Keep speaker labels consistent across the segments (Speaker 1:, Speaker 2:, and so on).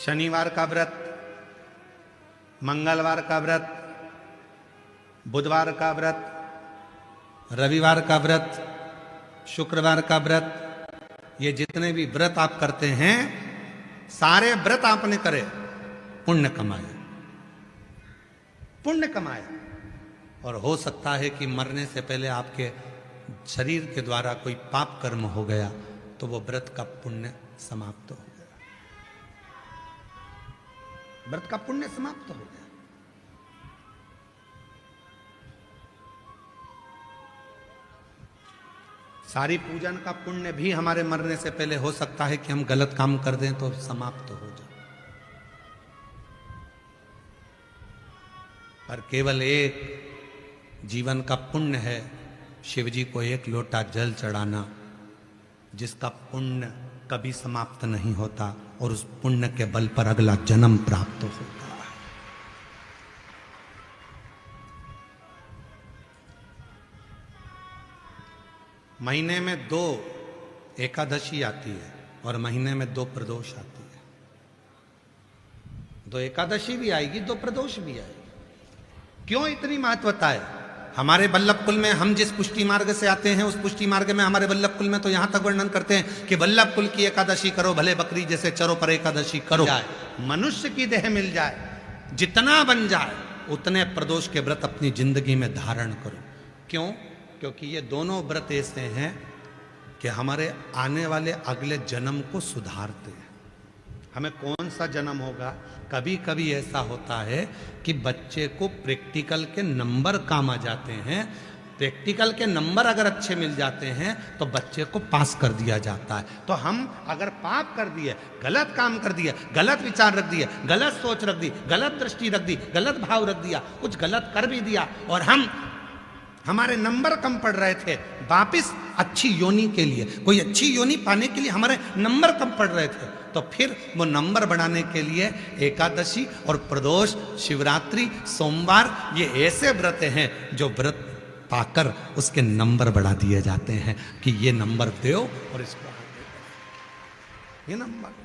Speaker 1: शनिवार का व्रत, मंगलवार का व्रत, बुधवार का व्रत, रविवार का व्रत, शुक्रवार का व्रत, ये जितने भी व्रत आप करते हैं सारे व्रत आपने करे, पुण्य कमाया, पुण्य कमाया। और हो सकता है कि मरने से पहले आपके शरीर के द्वारा कोई पाप कर्म हो गया तो वो व्रत का पुण्य समाप्त हो गया, व्रत का पुण्य समाप्त हो गया। सारी पूजन का पुण्य भी हमारे मरने से पहले हो सकता है कि हम गलत काम कर दें तो समाप्त हो जाए, पर केवल एक जीवन का पुण्य है शिव जी को एक लोटा जल चढ़ाना, जिसका पुण्य कभी समाप्त नहीं होता और उस पुण्य के बल पर अगला जन्म प्राप्त होता है। महीने में 2 एकादशी आती है और महीने में 2 प्रदोष आती है। 2 एकादशी भी आएगी, 2 प्रदोष भी आएगी। क्यों इतनी महत्वता है? हमारे वल्लभ कुल में हम जिस पुष्टि मार्ग से आते हैं उस पुष्टि मार्ग में हमारे वल्लभ कुल में तो यहां तक वर्णन करते हैं कि वल्लभ कुल की एकादशी करो, भले बकरी जैसे चरो पर एकादशी करो, मनुष्य की देह मिल जाए, जितना बन जाए उतने प्रदोष के व्रत अपनी जिंदगी में धारण करो। क्यों? क्योंकि ये दोनों व्रत ऐसे हैं कि हमारे आने वाले अगले जन्म को सुधारते हैं। हमें कौन सा जन्म होगा? कभी कभी ऐसा होता है कि बच्चे को प्रैक्टिकल के नंबर काम आ जाते हैं, प्रैक्टिकल के नंबर अगर अच्छे मिल जाते हैं तो बच्चे को पास कर दिया जाता है। तो हम अगर पाप कर दिए, गलत काम कर दिए, गलत विचार रख दिए, गलत सोच रख दी, गलत दृष्टि रख दी, गलत भाव रख दिया, कुछ गलत कर भी दिया और हमारे नंबर कम पड़ रहे थे, वापिस अच्छी योनि के लिए, कोई अच्छी योनि पाने के लिए हमारे नंबर कम पड़ रहे थे, तो फिर वो नंबर बढ़ाने के लिए एकादशी और प्रदोष, शिवरात्रि, सोमवार, ये ऐसे व्रत हैं जो व्रत पाकर उसके नंबर बढ़ा दिए जाते हैं कि ये नंबर दो और इसको ये नंबर।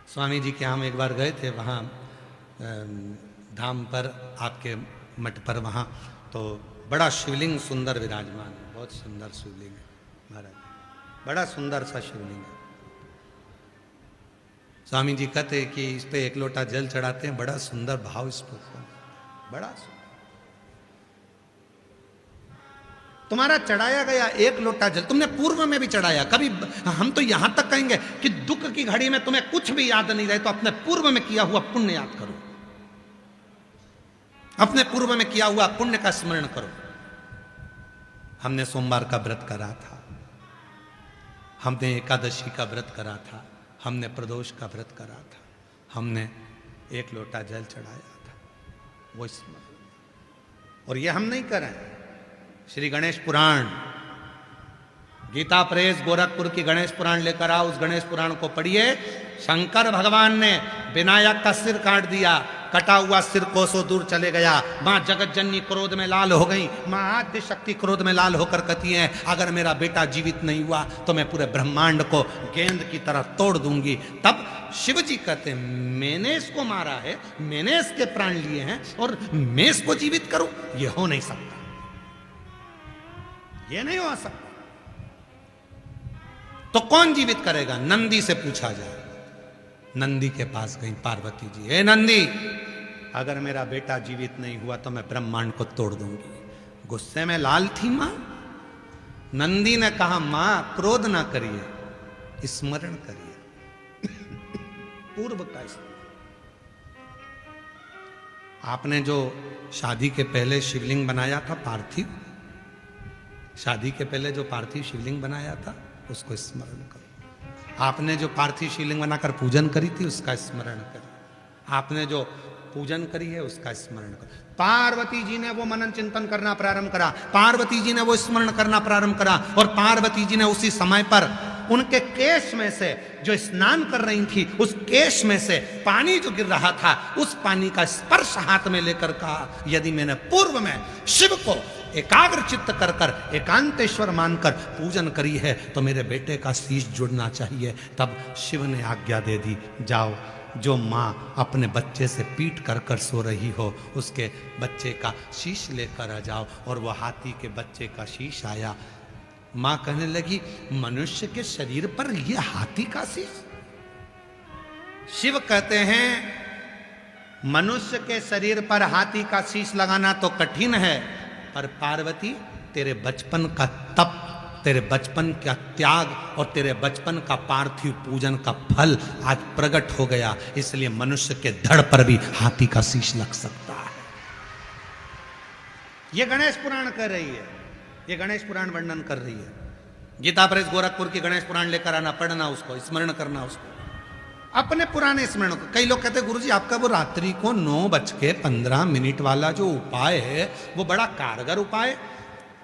Speaker 1: स्वामी जी के हम एक बार गए थे वहाँ धाम पर, आपके मठ पर, वहाँ तो बड़ा शिवलिंग सुंदर विराजमान है, बहुत सुंदर शिवलिंग है महाराज, बड़ा सुंदर सा शिवलिंग है। स्वामी जी कहते हैं कि इस पे 1 लोटा जल चढ़ाते हैं, बड़ा सुंदर भाव इस पर, बड़ा सुंदर। तुम्हारा चढ़ाया गया 1 लोटा जल तुमने पूर्व में भी चढ़ाया, कभी हम तो यहां तक कहेंगे कि दुख की घड़ी में तुम्हें कुछ भी याद नहीं रहे तो अपने पूर्व में किया हुआ पुण्य याद करो, अपने पूर्व में किया हुआ पुण्य का स्मरण करो। हमने सोमवार का व्रत करा था, हमने एकादशी का व्रत करा था, हमने प्रदोष का व्रत करा था, हमने 1 लोटा जल चढ़ाया था, वो स्मरण। और ये हम नहीं करें, श्री गणेश पुराण, गीता प्रेस गोरखपुर की गणेश पुराण लेकर आओ, उस गणेश पुराण को पढ़िए। शंकर भगवान ने विनायक का सिर काट दिया, कटा हुआ सिर कोसों दूर चले गया। मां जगत जननी क्रोध में लाल हो गई, मां आद्य शक्ति क्रोध में लाल होकर कहती है अगर मेरा बेटा जीवित नहीं हुआ तो मैं पूरे ब्रह्मांड को गेंद की तरह तोड़ दूंगी। तब शिव जी कहते हैं मैंने इसको मारा है, मैंने इसके प्राण लिए हैं और मैं इसको जीवित करूं, यह हो नहीं सकता, ये नहीं हो सकता। तो कौन जीवित करेगा? नंदी से पूछा जाए। नंदी के पास गई पार्वती जी, हे नंदी अगर मेरा बेटा जीवित नहीं हुआ तो मैं ब्रह्मांड को तोड़ दूंगी। गुस्से में लाल थी मां। नंदी ने कहा मां क्रोध ना करिए, स्मरण करिए पूर्व का स्मरण। आपने जो शादी के पहले शिवलिंग बनाया था पार्थिव, शादी के पहले जो पार्थिव शिवलिंग बनाया था उसको स्मरण करो। आपने जो पार्थिव शिवलिंग बनाकर पूजन करी थी उसका स्मरण करो। आपने जो पूजन करी है उसका स्मरण करो। पार्वती जी ने वो मनन चिंतन करना प्रारंभ करा, पार्वती जी ने वो स्मरण करना प्रारंभ करा और पार्वती जी ने उसी समय पर उनके केश में से जो स्नान कर रही थी उस केश में से पानी जो गिर रहा था उस पानी का स्पर्श हाथ में लेकर कहा यदि मैंने पूर्व में शिव को एकाग्र चित्त कर कर एकांतेश्वर मानकर पूजन करी है तो मेरे बेटे का शीश जुड़ना चाहिए। तब शिव ने आज्ञा दे दी, जाओ जो माँ अपने बच्चे से पीट कर कर सो रही हो उसके बच्चे का शीश लेकर आ जाओ। और वो हाथी के बच्चे का शीश आया। माँ कहने लगी, मनुष्य के शरीर पर यह हाथी का शीश? शिव कहते हैं, मनुष्य के शरीर पर हाथी का शीश लगाना तो कठिन है, पर पार्वती तेरे बचपन का तप, तेरे बचपन का त्याग और तेरे बचपन का पार्थिव पूजन का फल आज प्रकट हो गया, इसलिए मनुष्य के धड़ पर भी हाथी का शीश लग सकता है। यह गणेश पुराण कर रही है, ये गणेश पुराण वर्णन कर रही है। गीता प्रेस गोरखपुर की गणेश पुराण लेकर आना, पढ़ना उसको, स्मरण करना उसको, अपने पुराने स्मरण को। कई लोग कहते हैं गुरुजी आपका वो रात्रि को 9:15 वाला जो उपाय है वो बड़ा कारगर उपाय,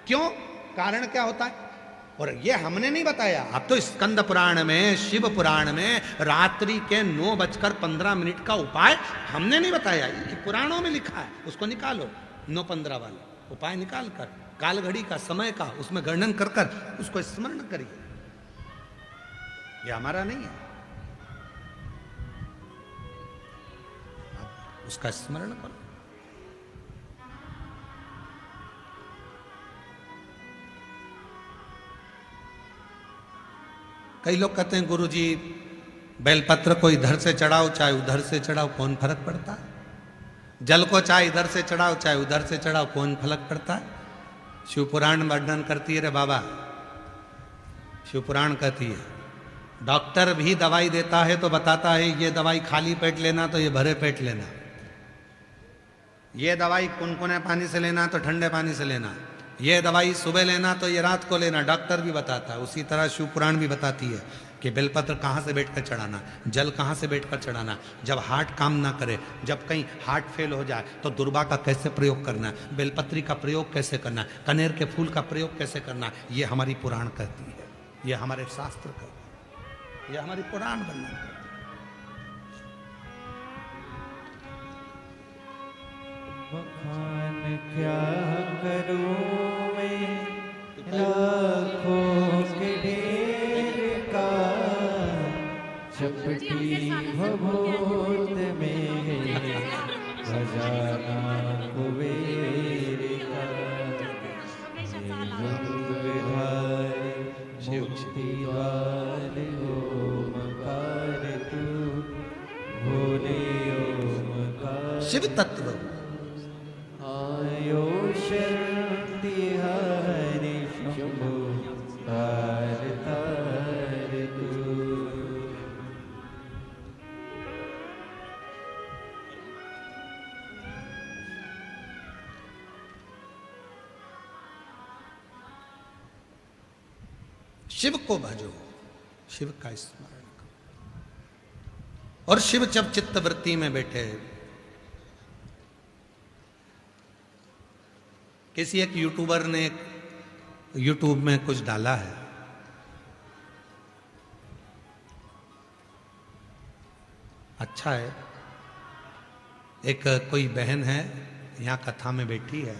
Speaker 1: क्यों? कारण क्या होता है? और ये हमने नहीं बताया, अब तो स्कंद पुराण में, शिव पुराण में रात्रि के 9:15 का उपाय हमने नहीं बताया, ये पुराणों में लिखा है। उसको निकालो, 9:15 वाला उपाय निकाल कर, काल घड़ी का, समय का उसमें गणन कर कर उसको स्मरण करिए। ये हमारा नहीं है, उसका स्मरण करो। कई लोग कहते हैं गुरुजी बेलपत्र को इधर से चढ़ाओ चाहे उधर से चढ़ाओ, कौन फर्क पड़ता है? जल को चाहे इधर से चढ़ाओ चाहे उधर से चढ़ाओ, कौन फर्क पड़ता है? शिवपुराण वर्णन करती है रे बाबा, शिवपुराण कहती है डॉक्टर भी दवाई देता है तो बताता है ये दवाई खाली पेट लेना तो ये भरे पेट लेना, ये दवाई कुनकुने पानी से लेना तो ठंडे पानी से लेना, ये दवाई सुबह लेना तो ये रात को लेना, डॉक्टर भी बताता है। उसी तरह शिवपुराण भी बताती है कि बेलपत्र कहाँ से बैठकर चढ़ाना, जल कहाँ से बैठकर चढ़ाना, जब हार्ट काम ना करे, जब कहीं हार्ट फेल हो जाए तो दुर्बा का कैसे प्रयोग करना, बेलपत्री का प्रयोग कैसे करना, कनेर के फूल का प्रयोग कैसे करना, ये हमारी पुराण कहती है, ये हमारे शास्त्र कहते हैं, ये हमारी पुराण वर्णन करती है।
Speaker 2: बखान क्या करूं मैं लाखों के ढेर का, चपटी भभूत में खजाना कुबेर का, मुक्ति वाले ओमकार तू भोले ओमकार।
Speaker 1: शिव तत्व
Speaker 2: आयो शक्ति हरि शंभु तार तार तू।
Speaker 1: शिव को भजो, शिव का स्मरण करो। और शिव जब चित्त वृत्ति में बैठे, किसी एक यूट्यूबर ने यूट्यूब में कुछ डाला है, अच्छा है। एक कोई बहन है यहाँ कथा में बैठी है,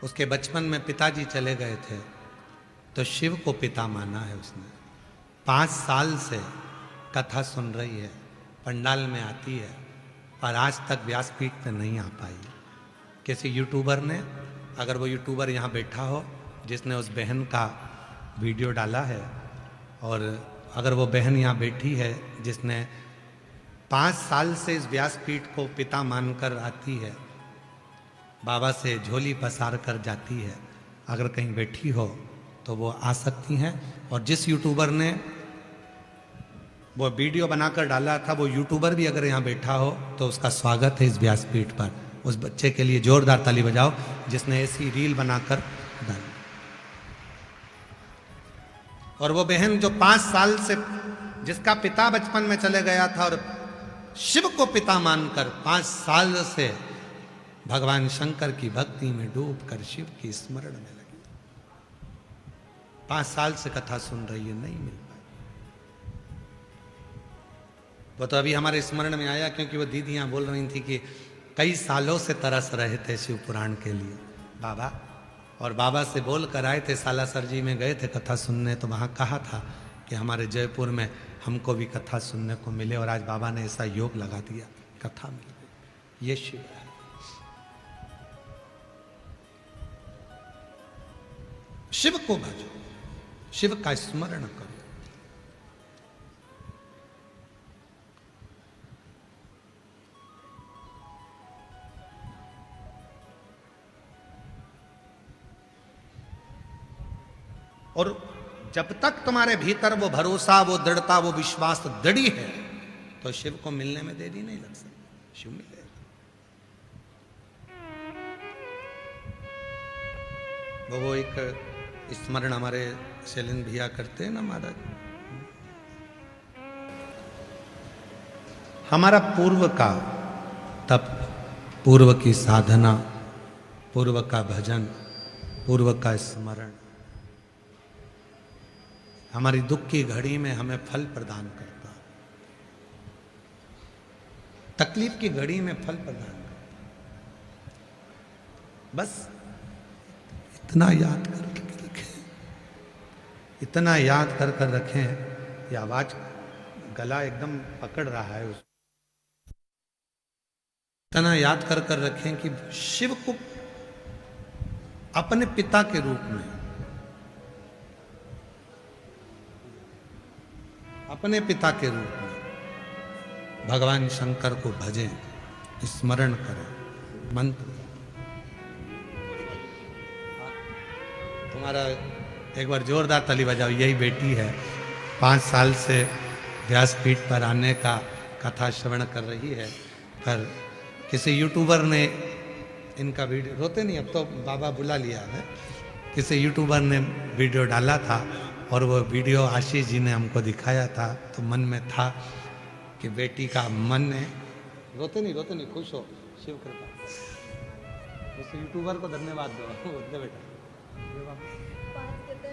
Speaker 1: उसके बचपन में पिताजी चले गए थे तो शिव को पिता माना है उसने। 5 साल से कथा सुन रही है, पंडाल में आती है, पर आज तक व्यासपीठ पे नहीं आ पाई। किसी यूट्यूबर ने, अगर वो यूट्यूबर यहाँ बैठा हो जिसने उस बहन का वीडियो डाला है, और अगर वो बहन यहाँ बैठी है जिसने 5 साल से इस व्यासपीठ को पिता मानकर आती है, बाबा से झोली पसार कर जाती है, अगर कहीं बैठी हो तो वो आ सकती हैं। और जिस यूट्यूबर ने वो वीडियो बनाकर डाला था, वो यूट्यूबर भी अगर यहाँ बैठा हो तो उसका स्वागत है इस व्यासपीठ पर। उस बच्चे के लिए जोरदार ताली बजाओ जिसने ऐसी रील बनाकर डाली। और वो बहन जो 5 साल से, जिसका पिता बचपन में चले गया था और शिव को पिता मानकर 5 साल से भगवान शंकर की भक्ति में डूबकर शिव की स्मरण में लगी, 5 साल से कथा सुन रही है, नहीं मिल पाई। वो तो अभी हमारे स्मरण में आया क्योंकि वो दीदियां बोल रही थी कि कई सालों से तरस रहे थे शिव पुराण के लिए बाबा, और बाबा से बोल कर आए थे, सालासर जी में गए थे कथा सुनने, तो वहाँ कहा था कि हमारे जयपुर में हमको भी कथा सुनने को मिले, और आज बाबा ने ऐसा योग लगा दिया, कथा मिल गई। ये शिव है। शिव को भजो, शिव का स्मरण करो। और जब तक तुम्हारे भीतर वो भरोसा, वो दृढ़ता, वो विश्वास दृढ़ी है, तो शिव को मिलने में देरी नहीं लग सकती, शिव मिलेगा। वो एक स्मरण हमारे शैलेंद्र भैया करते हैं ना महाराज, हमारा पूर्व का तप, पूर्व की साधना, पूर्व का भजन, पूर्व का स्मरण हमारी दुख की घड़ी में हमें फल प्रदान करता, तकलीफ की घड़ी में फल प्रदान करता। बस इतना याद करके रखें, इतना याद कर कर रखें। ये आवाज, गला एकदम पकड़ रहा है उस, इतना याद कर कर रखें कि शिव को अपने पिता के रूप में, अपने पिता के रूप में भगवान शंकर को भजें, स्मरण करें, मंत्र। तुम्हारा एक बार जोरदार ताली बजाओ। यही बेटी है, 5 साल से व्यासपीठ पर आने का कथा श्रवण कर रही है, पर किसी यूट्यूबर ने इनका वीडियो, रोते नहीं अब तो बाबा बुला लिया है, किसी यूट्यूबर ने वीडियो डाला था, और वो वीडियो आशीष जी ने हमको दिखाया था, तो मन में था कि बेटी का मन है, रोते नहीं, खुश हो, शिव कृपा। उस यूट्यूबर को धन्यवाद दो, दे बेटा।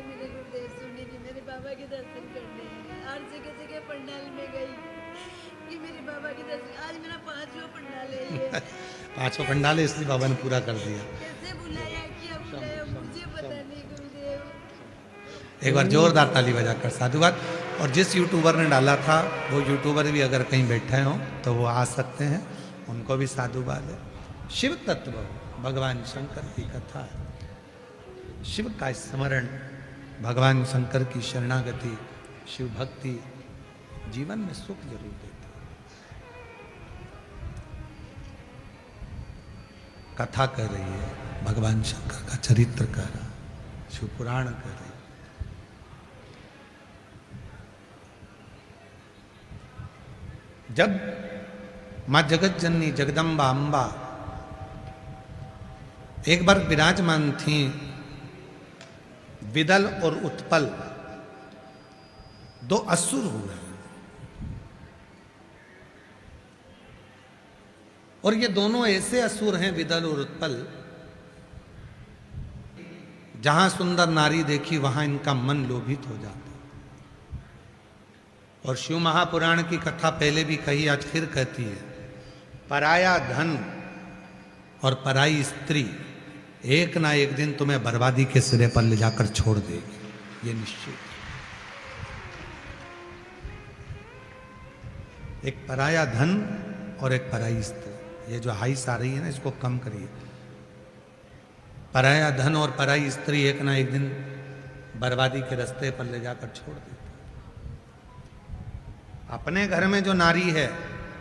Speaker 3: मेरे गुरुदेव सुनने की, मेरे बाबा के दर्शन करने, हर जगह जगह पंडाल में गई कि मेरे बाबा के दर्शन। आज मेरा 5वां पंडाल है ये।
Speaker 1: 5वां पंडाल है, इसलिए बाबा ने पूरा कर दिया।
Speaker 3: कैसे बुलाया, क्या बुलाया, मुझे पता नहीं गुरुदेव।
Speaker 1: एक बार जोरदार ताली बजाकर साधुवाद। और जिस यूट्यूबर ने डाला था, वो यूट्यूबर भी अगर कहीं बैठे हों तो वो आ सकते हैं, उनको भी साधुवाद है। शिव तत्व भगवान शंकर की कथा है, शिव का स्मरण, भगवान शंकर की शरणागति, शिव भक्ति जीवन में सुख जरूर देती है। कथा कर रही है, भगवान शंकर का चरित्र कर रहा, शिव पुराण कर रही है। जब मां जगत जननी जगदम्बा अंबा एक बार विराजमान थी, विदल और उत्पल 2 असुर हुए, और ये दोनों ऐसे असुर हैं, विदल और उत्पल, जहां सुंदर नारी देखी वहां इनका मन लोभित हो जाता। और शिव महापुराण की कथा पहले भी कही, आज फिर कहती है, पराया धन और पराई स्त्री एक ना एक दिन तुम्हें बर्बादी के सिरे पर ले जाकर छोड़ देगी, ये निश्चित। एक पराया धन और एक पराई स्त्री, ये जो हाइस आ रही है ना, इसको कम करिए। पराया धन और पराई स्त्री एक ना एक दिन बर्बादी के रास्ते पर ले जाकर छोड़ देती। अपने घर में जो नारी है,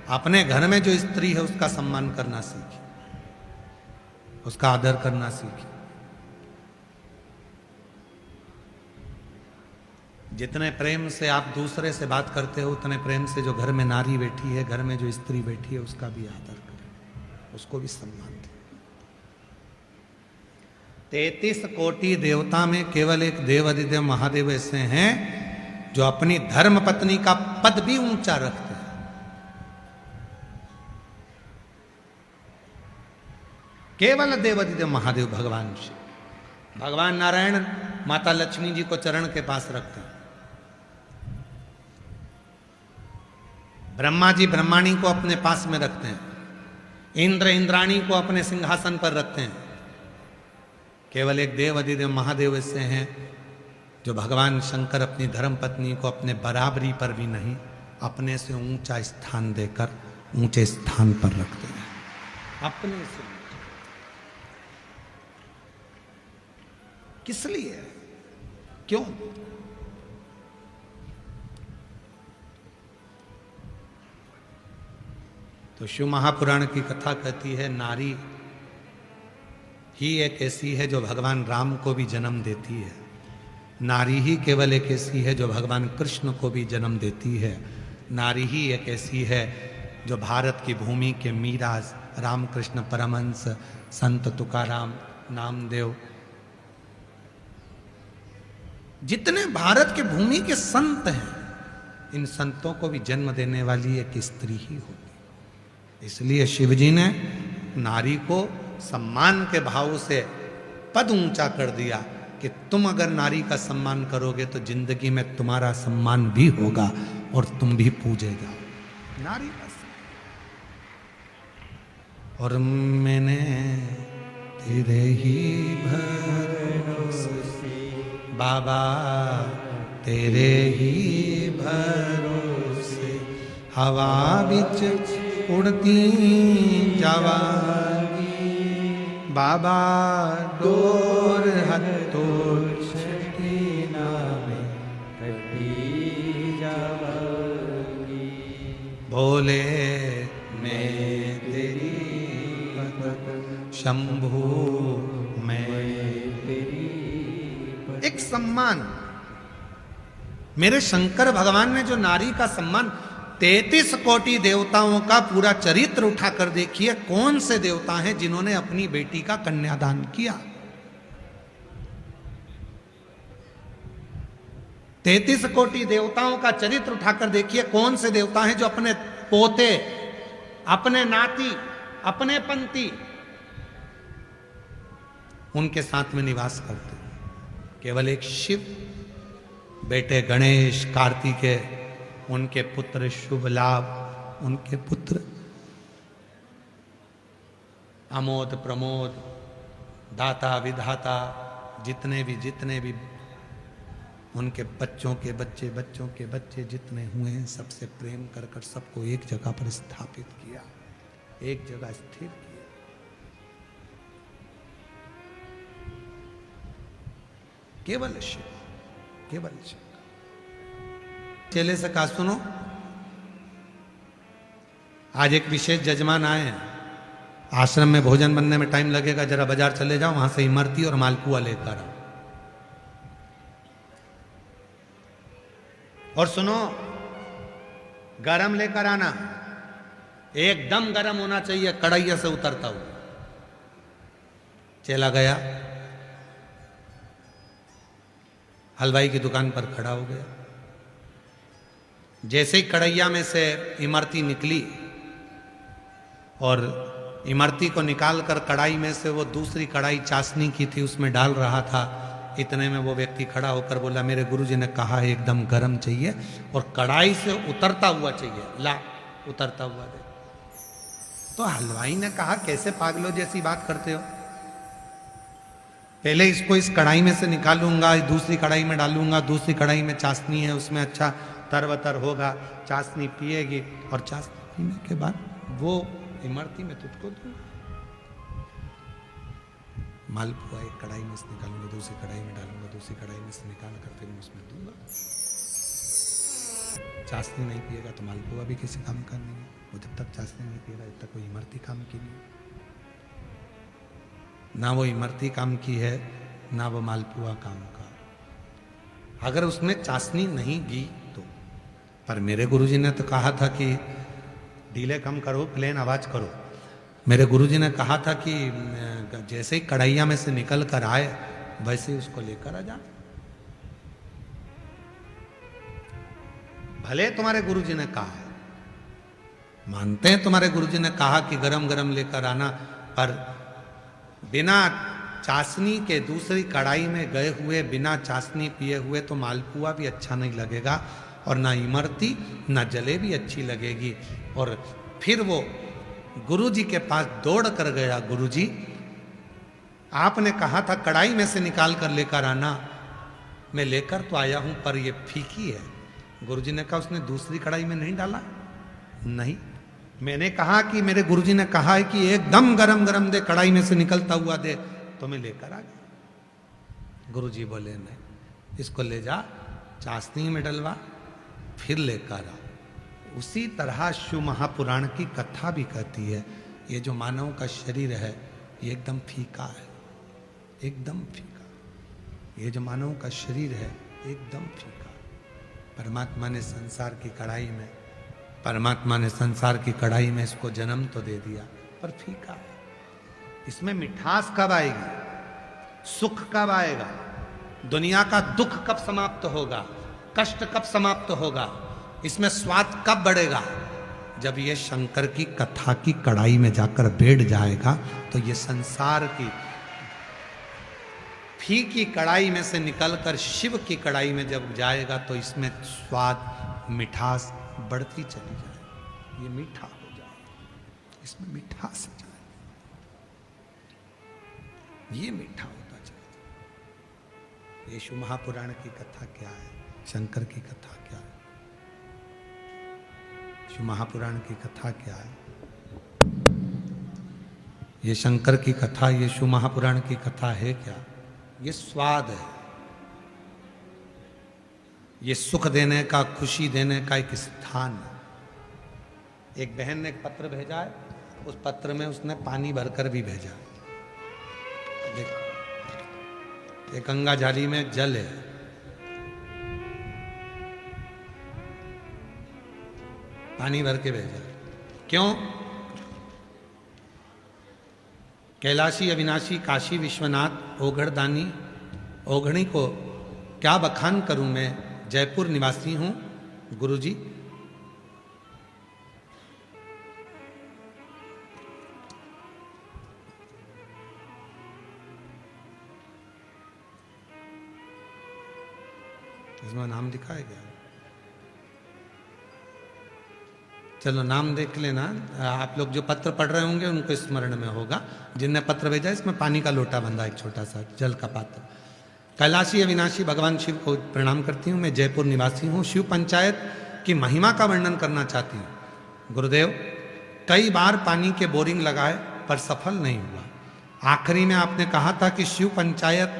Speaker 1: अपने घर में जो स्त्री है, उसका सम्मान करना सीखिए, उसका आदर करना सीखिए। जितने प्रेम से आप दूसरे से बात करते हो, उतने प्रेम से जो घर में नारी बैठी है, घर में जो स्त्री बैठी है, उसका भी आदर करें, उसको भी सम्मान दें। 33 कोटि देवता में केवल एक देव अधिदेव महादेव ऐसे हैं जो अपनी धर्म पत्नी का पद भी ऊंचा रखते हैं। केवल देव अधिदेव महादेव भगवान शिव, भगवान नारायण माता लक्ष्मी जी को चरण के पास रखते हैं, ब्रह्मा जी ब्रह्माणी को अपने पास में रखते हैं, इंद्र इंद्राणी को अपने सिंहासन पर रखते हैं। केवल एक देव अधिदेव महादेव ऐसे हैं जो भगवान शंकर अपनी धर्म पत्नी को अपने बराबरी पर भी नहीं, अपने से ऊंचा स्थान देकर ऊंचे स्थान पर रखते हैं, अपने से। किस लिए? क्यों? तो शिव महापुराण की कथा कहती है, नारी ही एक ऐसी है जो भगवान राम को भी जन्म देती है। नारी ही केवल एक ऐसी है जो भगवान कृष्ण को भी जन्म देती है। नारी ही एक ऐसी है जो भारत की भूमि के मीरा, रामकृष्ण परमहंस, संत तुकाराम, नामदेव, जितने भारत के भूमि के संत हैं, इन संतों को भी जन्म देने वाली एक स्त्री ही होगी। इसलिए शिवजी ने नारी को सम्मान के भाव से पद ऊंचा कर दिया कि तुम अगर नारी का सम्मान करोगे तो जिंदगी में तुम्हारा सम्मान भी होगा और तुम भी पूजे जाओ। नारी का और मैंने तेरे ही भरोसे बाबा, तेरे ही भरोसे हवा बिच उड़ती जावागी बाबा, डोर हथोर
Speaker 2: छठी नामे कटी जावागी।
Speaker 1: बोले मैं तेरी शंभू, मैं
Speaker 2: तेरी
Speaker 1: एक सम्मान। मेरे शंकर भगवान ने जो नारी का सम्मान, 33 कोटि देवताओं का पूरा चरित्र उठाकर देखिए, कौन से देवता हैं जिन्होंने अपनी बेटी का कन्यादान किया। 33 कोटि देवताओं का चरित्र उठाकर देखिए, कौन से देवता हैं जो अपने पोते, अपने नाती, अपने पंती, उनके साथ में निवास करते। केवल एक शिव, बेटे गणेश, कार्तिकेय, उनके पुत्र शुभ लाभ, उनके पुत्र अमोद प्रमोद, दाता विधाता, जितने भी उनके बच्चों के बच्चे, बच्चों के बच्चे जितने हुए हैं, सबसे प्रेम कर कर सबको एक जगह पर स्थापित किया, एक जगह स्थिर किया। केवल शिव, केवल शिव। चेले से कहा, सुनो, आज एक विशेष जजमान आए हैं, आश्रम में भोजन बनने में टाइम लगेगा, जरा बाजार चले जाओ, वहां से इमरती और मालपुआ लेकर आओ। और सुनो, गरम लेकर आना, एकदम गरम होना चाहिए, कढ़ाइया से उतरता हुआ। चेला गया, हलवाई की दुकान पर खड़ा हो गया। जैसे ही कढ़ैया में से इमरती निकली और इमरती को निकालकर कढ़ाई में से वो दूसरी कढ़ाई चाशनी की थी उसमें डाल रहा था, इतने में वो व्यक्ति खड़ा होकर बोला, मेरे गुरुजी ने कहा है एकदम गर्म चाहिए और कढ़ाई से उतरता हुआ चाहिए, ला उतरता हुआ दे। तो हलवाई ने कहा, कैसे पागलों जैसी बात करते हो, पहले इसको इस कढ़ाई में से निकालूंगा, दूसरी कढ़ाई में डालूंगा, दूसरी कढ़ाई में चाशनी है, उसमें अच्छा तरवतर होगा, चाशनी पिएगी और चाशनी पीने के बाद वो इमरती में तुझको दूंगा। मालपुआ एक कढ़ाई में से निकालूंगा, दूसरी कढ़ाई में डालूंगा, दूसरी कढ़ाई में से निकाल कर फिर उसमें दूंगा। चाशनी नहीं पिएगा तो मालपुआ भी किसी काम का नहीं है। वो जब तक चाशनी नहीं पिएगा जब तक कोई इमरती काम की नहीं, ना वो इमरती काम की है, ना वो मालपुआ काम का। अगर उसमें चाशनी नहीं गी तो, पर मेरे गुरुजी ने तो कहा था कि डीले कम करो, प्लेन आवाज करो। मेरे गुरुजी ने कहा था कि जैसे ही कढ़ैया में से निकल कर आए वैसे ही उसको लेकर आ जा। भले तुम्हारे गुरुजी ने कहा है, मानते हैं तुम्हारे गुरुजी ने कहा कि गरम गरम लेकर आना, पर बिना चाशनी के दूसरी कढ़ाई में गए हुए, बिना चाशनी पिए हुए तो मालपुआ भी अच्छा नहीं लगेगा और ना इमरती ना जलेबी अच्छी लगेगी। और फिर वो गुरुजी के पास दौड़ कर गया। गुरुजी, आपने कहा था कढ़ाई में से निकाल कर लेकर आना, मैं लेकर तो आया हूं पर ये फीकी है। गुरुजी ने कहा उसने दूसरी कढ़ाई में नहीं डाला? नहीं, मैंने कहा कि मेरे गुरुजी ने कहा है कि एकदम गरम गरम दे, कढ़ाई में से निकलता हुआ दे, तो मैं लेकर आ गया। गुरुजी बोले नहीं, इसको ले जा चाशनी में डलवा फिर लेकर आ। उसी तरह शिव महापुराण की कथा भी कहती है ये जो मानव का शरीर है ये एकदम फीका है, एकदम फीका। ये जो मानव का शरीर है एकदम फीका। परमात्मा ने संसार की कढ़ाई में, परमात्मा ने संसार की कढ़ाई में इसको जन्म तो दे दिया पर फीका है। इसमें मिठास कब आएगी, सुख कब आएगा, दुनिया का दुख कब समाप्त होगा, कष्ट कब समाप्त होगा, इसमें स्वाद कब बढ़ेगा? जब ये शंकर की कथा की कढ़ाई में जाकर बैठ जाएगा तो ये संसार की फीकी कढ़ाई में से निकलकर शिव की कढ़ाई में जब जाएगा तो इसमें स्वाद मिठास बढ़ती चली जाएगी, ये मीठा हो जाएगा, इसमें मिठास आ जाएगी, ये मीठा होता चलेगा। ये शिव महापुराण की कथा क्या है, शंकर की कथा क्या है, शिव महापुराण की कथा क्या है? ये शंकर की कथा, ये शिव महापुराण की कथा है क्या? ये स्वाद है, ये सुख देने का, खुशी देने का एक स्थान है। एक बहन ने एक पत्र भेजा है, उस पत्र में उसने पानी भरकर भी भेजा। देखो, एक गंगा झाली में जल है, पानी भर के भेजा। क्यों? कैलाशी अविनाशी काशी विश्वनाथ ओघड़दानी ओघड़ी को क्या बखान करूं मैं, जयपुर निवासी हूं गुरुजी। इसमें नाम दिखाया गया, चलो नाम देख लेना। आप लोग जो पत्र पढ़ रहे होंगे उनको स्मरण में होगा, जिनने पत्र भेजा। इसमें पानी का लोटा बंधा, एक छोटा सा जल का पात्र। कैलाशी अविनाशी भगवान शिव को प्रणाम करती हूँ, मैं जयपुर निवासी हूँ। शिव पंचायत की महिमा का वर्णन करना चाहती हूँ। गुरुदेव, कई बार पानी के बोरिंग लगाए पर सफल नहीं हुआ। आखिरी में आपने कहा था कि शिव पंचायत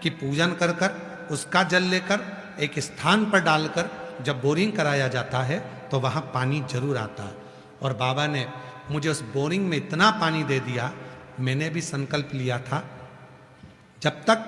Speaker 1: की पूजन कर कर उसका जल लेकर एक स्थान पर डालकर जब बोरिंग कराया जाता है तो वहाँ पानी जरूर आता है। और बाबा ने मुझे उस बोरिंग में इतना पानी दे दिया, मैंने भी संकल्प लिया था जब तक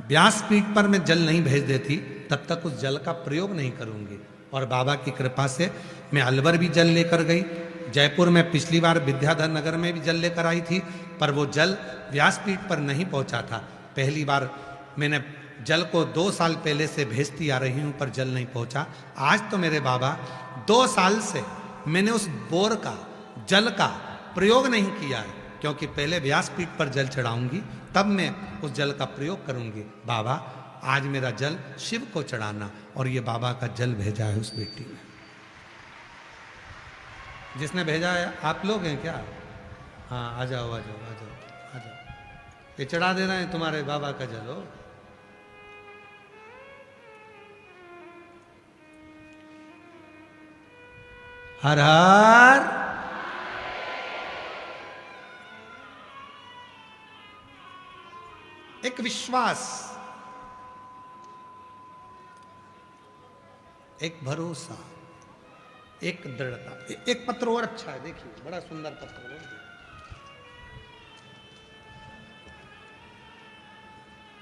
Speaker 1: व्यासपीठ पर मैं जल नहीं भेज देती तब तक उस जल का प्रयोग नहीं करूँगी। और बाबा की कृपा से मैं अलवर भी जल लेकर गई, जयपुर में पिछली बार विद्याधर नगर में भी जल लेकर आई थी, पर वो जल व्यासपीठ पर नहीं पहुँचा था। पहली बार मैंने जल को 2 साल पहले से भेजती आ रही हूँ पर जल नहीं पहुँचा। आज तो मेरे बाबा 2 साल से मैंने उस बोर का जल का प्रयोग नहीं किया है, क्योंकि पहले व्यासपीठ पर जल चढ़ाऊंगी तब मैं उस जल का प्रयोग करूंगी। बाबा, आज मेरा जल शिव को चढ़ाना, और ये बाबा का जल भेजा है उस बेटी ने। जिसने भेजा है आप लोग हैं क्या? हाँ, आ जाओ आ जाओ आ जाओ आ जाओ, ये चढ़ा दे रहे हैं तुम्हारे बाबा का जल हो। हर हर एक विश्वास, एक भरोसा, एक दृढ़ता। एक पत्र और अच्छा है, देखिए बड़ा सुंदर पत्र है।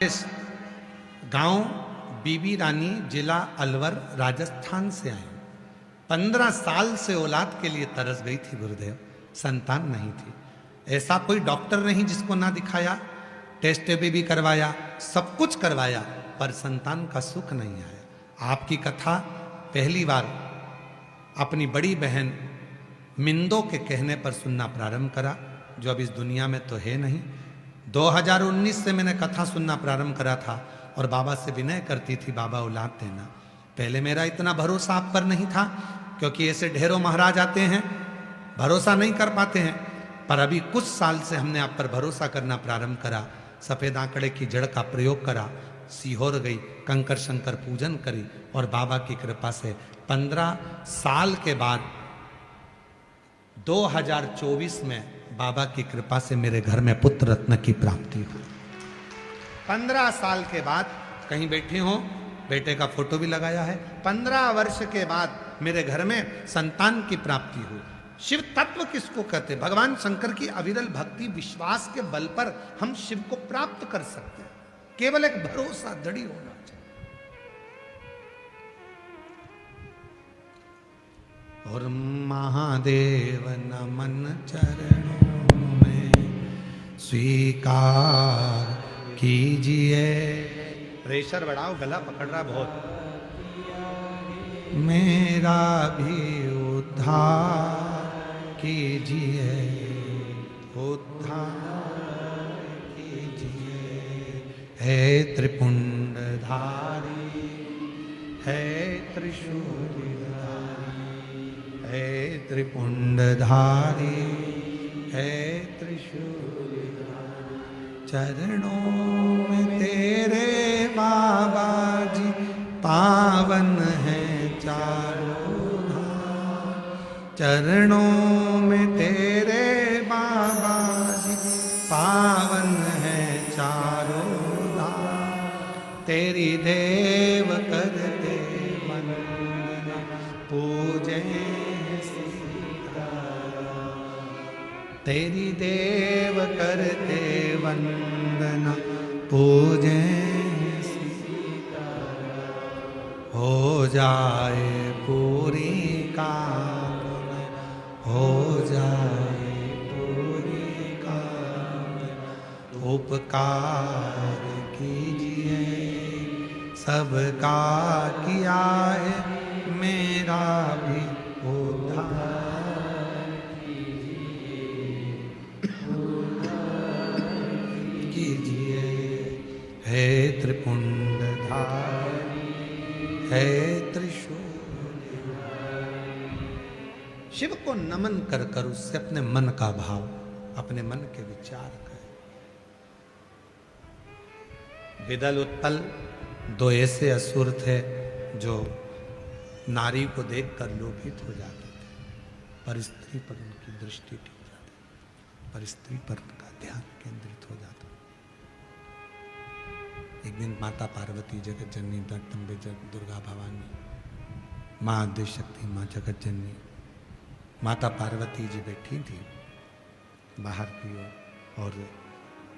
Speaker 1: इस गांव बीबी रानी, जिला अलवर, राजस्थान से आए। 15 साल से औलाद के लिए तरस गई थी गुरुदेव, संतान नहीं थी। ऐसा कोई डॉक्टर नहीं जिसको ना दिखाया, टेस्ट भी करवाया, सब कुछ करवाया, पर संतान का सुख नहीं आया। आपकी कथा पहली बार अपनी बड़ी बहन मिंदो के कहने पर सुनना प्रारंभ करा, जो अब इस दुनिया में तो है नहीं। 2019 से मैंने कथा सुनना प्रारंभ करा था और बाबा से विनय करती थी, बाबा औलाद देना। पहले मेरा इतना भरोसा आप पर नहीं था, क्योंकि ऐसे ढेरों महाराज आते हैं, भरोसा नहीं कर पाते हैं, पर अभी कुछ साल से हमने आप पर भरोसा करना प्रारंभ करा। सफेद आंकड़े की जड़ का प्रयोग करा, सीहोर गई, कंकर शंकर पूजन करी और बाबा की कृपा से 15 साल के बाद 2024 में बाबा की कृपा से मेरे घर में पुत्र रत्न की प्राप्ति हुई। 15 साल के बाद, कहीं बैठे हो, बेटे का फोटो भी लगाया है, 15 वर्ष के बाद मेरे घर में संतान की प्राप्ति हुई। शिव तत्व किसको कहते हैं? भगवान शंकर की अविरल भक्ति विश्वास के बल पर हम शिव को प्राप्त कर सकते हैं। केवल एक भरोसा दृढ़ होना चाहिए। और महादेव नमन चरणों में स्वीकार कीजिए। प्रेशर बढ़ाओ, गला पकड़ रहा बहुत। मेरा भी उद्धार कीजिए, उद्धार कीजिए। है त्रिपुंडधारी, है त्रिशूलधारी, है त्रिपुंडधारी, है त्रिशूलधारी। चरणों में तेरे बाबा जी पावन है चारों धाम। चरणों में तेरे बाबा जी पावन है चारों धाम। तेरी देव करते वंदना पूजे सीताराम। तेरी देव करते वंदना पूजे सीताराम। हो जाए पूरी कामना, हो जाए पूरी कामना। उपकार कीजिए, सबका किया है, मेरा भी उद्धार कीजिए। है त्रिपुंडधारी, है त्रिशूल। शिव को नमन कर कर उससे अपने मन का भाव, अपने मन के विचार करें। विदल उत्पल दो ऐसे असुर थे जो नारी को देखकर लोभित हो जाते थे, पर स्त्री पर उनकी दृष्टि टिक जाती, पर स्त्री पर उनका ध्यान केंद्रित हो जाता। एक दिन माता पार्वती, जगत जननी, जगदम्बे, दुर्गा भवानी, माँ आद्यशक्ति, माँ जगत जननी, माता पार्वती जी बैठी थी बाहर की ओर और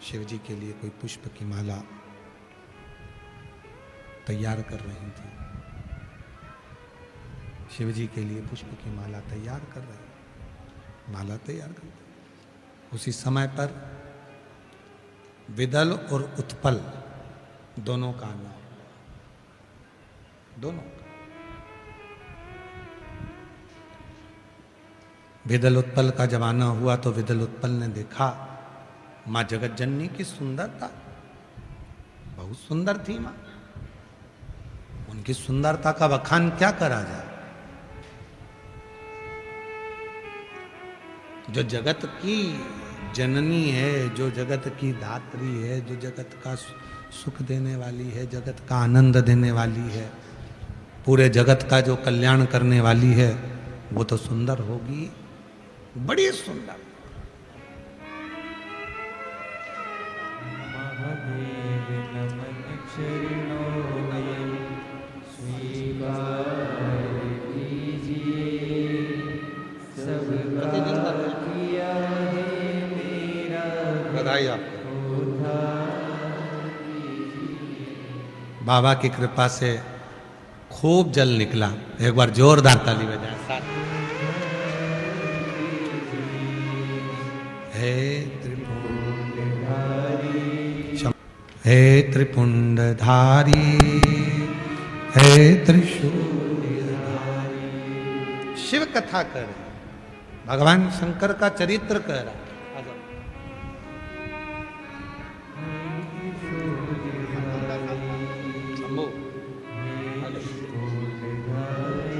Speaker 1: शिव जी के लिए कोई पुष्प की माला तैयार कर रही थी। शिव जी के लिए पुष्प की माला तैयार कर रही, माला तैयार कर रही। उसी समय पर विदल और उत्पल दोनों का आना, दोनों का। विदल उत्पल का जब आना हुआ तो विदल उत्पल ने देखा माँ जगत जननी की सुंदरता, बहुत सुंदर थी माँ। उनकी सुंदरता का बखान क्या करा जाए। जो जगत की जननी है, जो जगत की धात्री है, जो जगत का सुख देने वाली है, जगत का आनंद देने वाली है, पूरे जगत का जो कल्याण करने वाली है, वो तो सुंदर होगी, बड़ी सुंदर।
Speaker 2: महादेव नमन चरणों में स्वीकार कीजिए। सबका किया है मेरा
Speaker 1: बधाई आपको।
Speaker 2: उद्धार।
Speaker 1: बाबा की कृपा से खूब जल निकला। एक बार जोरदार ताली बजाएं साथ। हे त्रिपुंडधारी, हे त्रिपुंडधारी, हे त्रिशूलधारी। शिव कथा कर, भगवान शंकर का चरित्र कह रहा।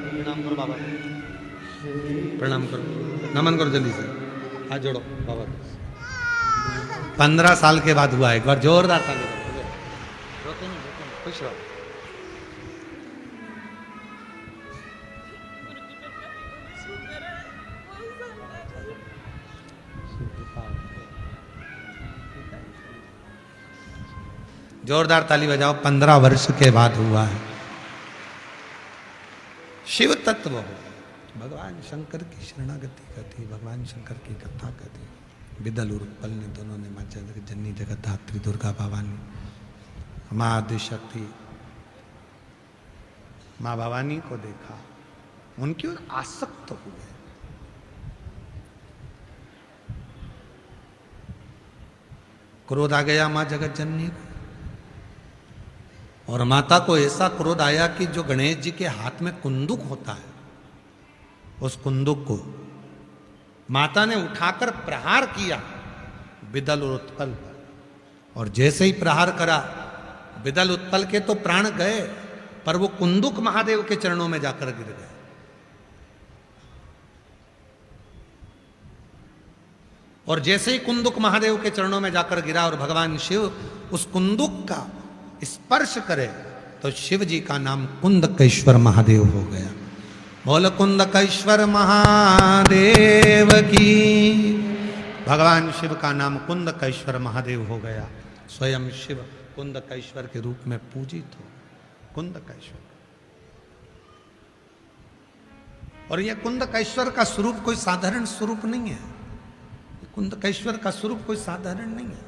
Speaker 1: प्रणाम करो बाबा, प्रणाम करो। नमन करो जल्दी से, हाथ जोड़ो बाबा को। 15 साल के बाद हुआ, एक बार जोरदार ताली बजाओ। रोको नहीं, खुश रहो। जोरदार ताली बजाओ। 15 वर्ष के बाद हुआ है। शिव तत्व हो, भगवान शंकर की शरणागति करती, भगवान शंकर की कथा करती। विदल और उत्पल ने दोनों ने माँ जननी जगत धात्री दुर्गा भवानी, माँ आदिशक्ति, माँ भवानी को देखा, उनकी ओर आसक्त हुए। क्रोध आ गया माँ जगत जननी को, और माता को ऐसा क्रोध आया कि जो गणेश जी के हाथ में कुंदुक होता है, उस कुंदुक को माता ने उठाकर प्रहार किया विदल और उत्पल पर। और जैसे ही प्रहार करा, विदल उत्पल के तो प्राण गए, पर वो कुंदुक महादेव के चरणों में जाकर गिर गए। और जैसे ही कुंदुक महादेव के चरणों में जाकर गिरा और भगवान शिव उस कुंदुक का स्पर्श करे, तो शिव जी का नाम कुंदकेश्वर महादेव हो गया। बोल कुंदकेश्वर महादेव की। भगवान शिव का नाम कुंदकेश्वर महादेव हो गया। स्वयं शिव कुंदकेश्वर के रूप में पूजित हो, कुंदकेश्वर। और यह कुंदकेश्वर का स्वरूप कोई साधारण स्वरूप नहीं है। कुंदकेश्वर का स्वरूप कोई साधारण नहीं है।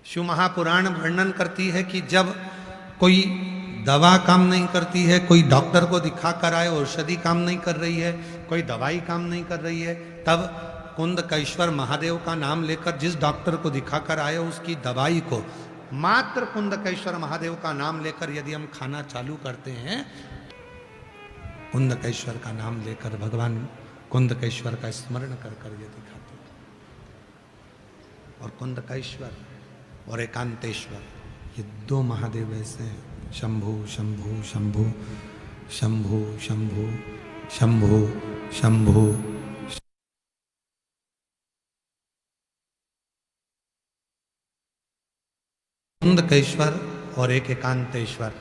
Speaker 1: शिव महापुराण वर्णन करती है कि जब कोई दवा काम नहीं करती है, कोई डॉक्टर को दिखा कर आए, औषधि काम नहीं कर रही है, कोई दवाई काम नहीं कर रही है, तब कुंदकेश्वर महादेव का नाम लेकर जिस डॉक्टर को दिखा कर आए, उसकी दवाई को मात्र कुंदकेश्वर महादेव का नाम लेकर यदि हम खाना चालू करते हैं, कुंदकेश्वर का नाम लेकर, भगवान कुंदकेश्वर का स्मरण कर कर यदि खाते, और कुंदकेश्वर और एकांतेश्वर, ये दो महादेव ऐसे हैं। शंभु शंभु शंभु शंभु शंभु शंभु शंभु। कुंदकेश्वर और एक एकांतेश्वर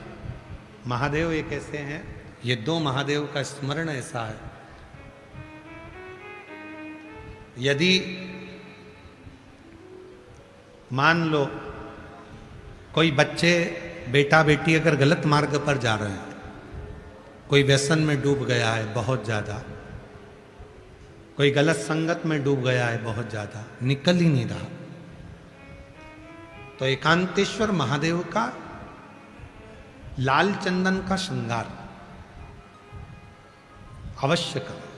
Speaker 1: महादेव एक ऐसे हैं। ये दो महादेव का स्मरण ऐसा है, यदि मान लो कोई बच्चे, बेटा बेटी अगर गलत मार्ग पर जा रहे हैं, कोई व्यसन में डूब गया है बहुत ज्यादा, कोई गलत संगत में डूब गया है बहुत ज्यादा, निकल ही नहीं रहा, तो एकांतेश्वर महादेव का लाल चंदन का श्रृंगार अवश्य करें,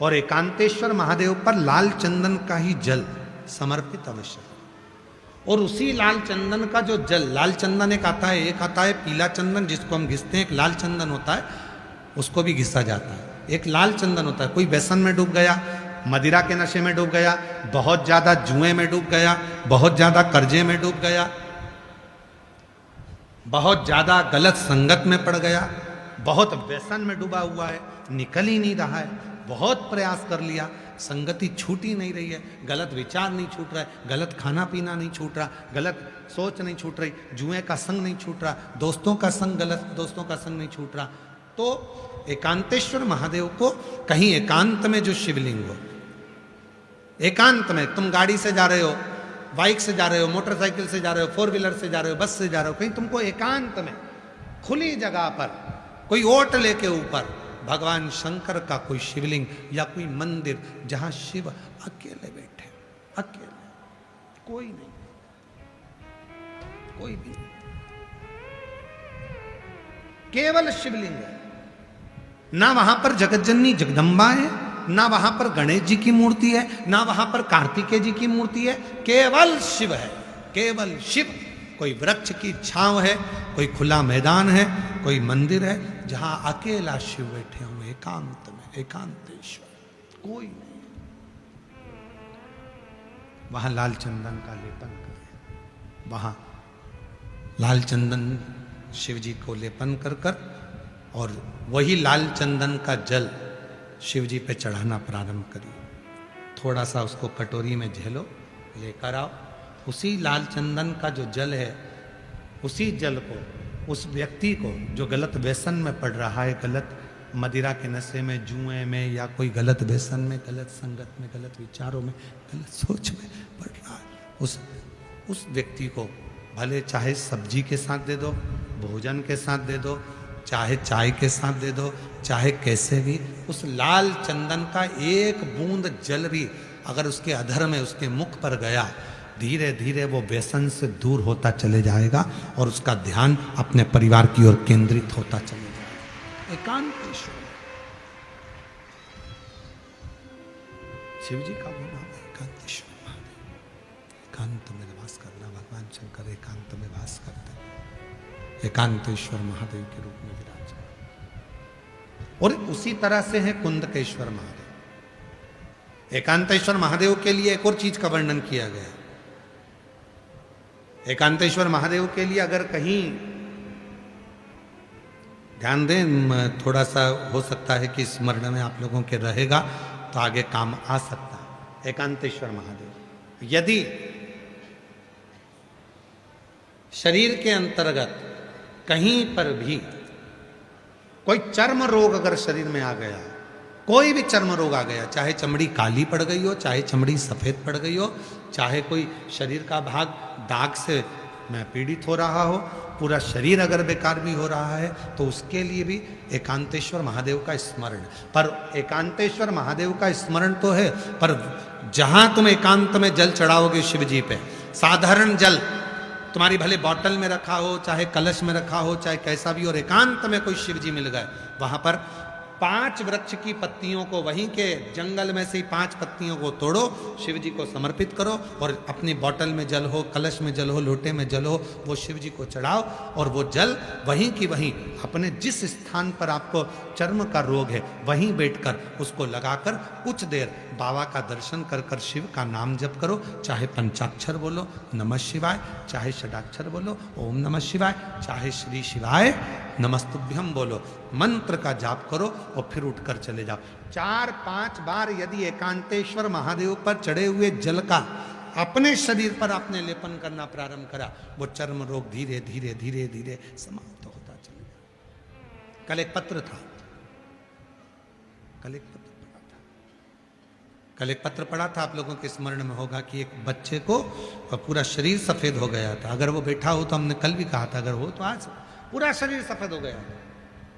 Speaker 1: और एकांतेश्वर महादेव पर लाल चंदन का ही जल समर्पित अवश्य। और उसी लाल चंदन का जो जल, लाल चंदन एक आता है, एक आता है पीला चंदन जिसको हम घिसते हैं, एक लाल चंदन होता है उसको भी घिसा जाता है। एक लाल चंदन होता है, कोई व्यसन में डूब गया, मदिरा के नशे में डूब गया, बहुत ज्यादा जुए में डूब गया, बहुत ज्यादा कर्जे में डूब गया, बहुत ज्यादा गलत संगत में पड़ गया, बहुत व्यसन में डूबा हुआ है, निकल ही नहीं रहा है, बहुत प्रयास कर लिया, संगति छूट ही नहीं रही है, गलत विचार नहीं छूट रहा है, गलत खाना पीना नहीं छूट रहा, गलत सोच नहीं छूट रही, जुए का संग नहीं छूट रहा, दोस्तों का संग, गलत दोस्तों का संग नहीं छूट रहा, तो एकांतेश्वर महादेव को कहीं एकांत में जो शिवलिंग हो, एकांत में, तुम गाड़ी से जा रहे हो, बाइक से जा रहे हो, मोटरसाइकिल से जा रहे हो, 4 व्हीलर से जा रहे हो, बस से जा रहे हो, कहीं तुमको एकांत में खुली जगह पर कोई ओट लेके ऊपर भगवान शंकर का कोई शिवलिंग या कोई मंदिर जहां शिव अकेले बैठे, अकेले, कोई नहीं, कोई भी नहीं, केवल शिवलिंग है, ना वहां पर जगतजननी जगदम्बा है, ना वहां पर गणेश जी की मूर्ति है, ना वहां पर कार्तिकेय जी की मूर्ति है, केवल शिव है, केवल शिव। कोई वृक्ष की छांव है, कोई खुला मैदान है, कोई मंदिर है जहां अकेला शिव बैठे हुए एकांत में, एकांतेश्वर, कोई नहीं। वहां लाल चंदन का लेपन करें, वहां लाल चंदन शिव जी को लेपन कर कर, और वही लाल चंदन का जल शिव जी पे चढ़ाना प्रारंभ करिए। थोड़ा सा उसको कटोरी में झेलो, लेकर आओ। उसी लाल चंदन का जो जल है, उसी जल को उस व्यक्ति को जो गलत व्यसन में पड़ रहा है, गलत मदिरा के नशे में, जुए में, या कोई गलत व्यसन में, गलत संगत में, गलत विचारों में, गलत सोच में पड़ रहा है, उस व्यक्ति को भले चाहे सब्जी के साथ दे दो, भोजन के साथ दे दो, चाहे चाय के साथ दे दो, चाहे कैसे भी, उस लाल चंदन का एक बूंद जल भी अगर उसके अधर में, उसके मुख पर गया, धीरे धीरे वो व्यसन से दूर होता चले जाएगा और उसका ध्यान अपने परिवार की ओर केंद्रित होता चले जाएगा। एकांतेश्वर शिव जी का वो नाम है, एकांतेश्वर महादेव। एकांत में वास करना, भगवान शंकर एकांत में वास करते हैं, एकांतेश्वर महादेव के रूप में विराज। और उसी तरह से है कुंदकेश्वर महादेव। एकांतेश्वर महादेव के लिए एक और चीज का वर्णन किया गया। एकांतेश्वर महादेव के लिए अगर कहीं ध्यान दें, थोड़ा सा हो सकता है कि स्मरण में आप लोगों के रहेगा तो आगे काम आ सकता है। एकांतेश्वर महादेव, यदि शरीर के अंतर्गत कहीं पर भी कोई चर्म रोग अगर शरीर में आ गया, कोई भी चर्म रोग आ गया, चाहे चमड़ी काली पड़ गई हो, चाहे चमड़ी सफेद पड़ गई हो, चाहे कोई शरीर का भाग दाग से मैं पीड़ित हो रहा हो, पूरा शरीर अगर बेकार भी हो रहा है, तो उसके लिए भी एकांतेश्वर महादेव का स्मरण। पर एकांतेश्वर महादेव का स्मरण तो है, पर जहां तुम एकांत में जल चढ़ाओगे शिव जी पे, साधारण जल तुम्हारी भले बॉटल में रखा हो, चाहे कलश में रखा हो, चाहे कैसा भी, और एकांत में कोई शिव जी मिल गए, वहां पर 5 वृक्ष की पत्तियों को, वहीं के जंगल में से 5 पत्तियों को तोड़ो, शिव जी को समर्पित करो, और अपनी बोतल में जल हो, कलश में जल हो, लोटे में जल हो, वो शिव जी को चढ़ाओ, और वो जल वहीं की वहीं अपने जिस स्थान पर आपको चर्म का रोग है वहीं बैठकर उसको लगाकर कुछ देर बाबा का दर्शन कर कर शिव का नाम जप करो। चाहे पंचाक्षर बोलो नमः शिवाय, चाहे षडाक्षर बोलो ओम नमः शिवाय, चाहे श्री शिवाय नमस्तुभ्यम बोलो, मंत्र का जाप करो और फिर उठकर चले जाओ। 4-5 बार यदि एकांतेश्वर महादेव पर चढ़े हुए जल का अपने शरीर पर आपने लेपन करना प्रारंभ करा, वो चर्म रोग धीरे धीरे धीरे धीरे समाप्त होता चले गया। कल एक पत्र था, कल एक पत्र पढ़ा था, आप लोगों के स्मरण में होगा कि एक बच्चे को पूरा शरीर सफेद हो गया था। अगर वो बैठा हो तो हमने कल भी कहा था, अगर हो तो आज पूरा शरीर सफेद हो गया,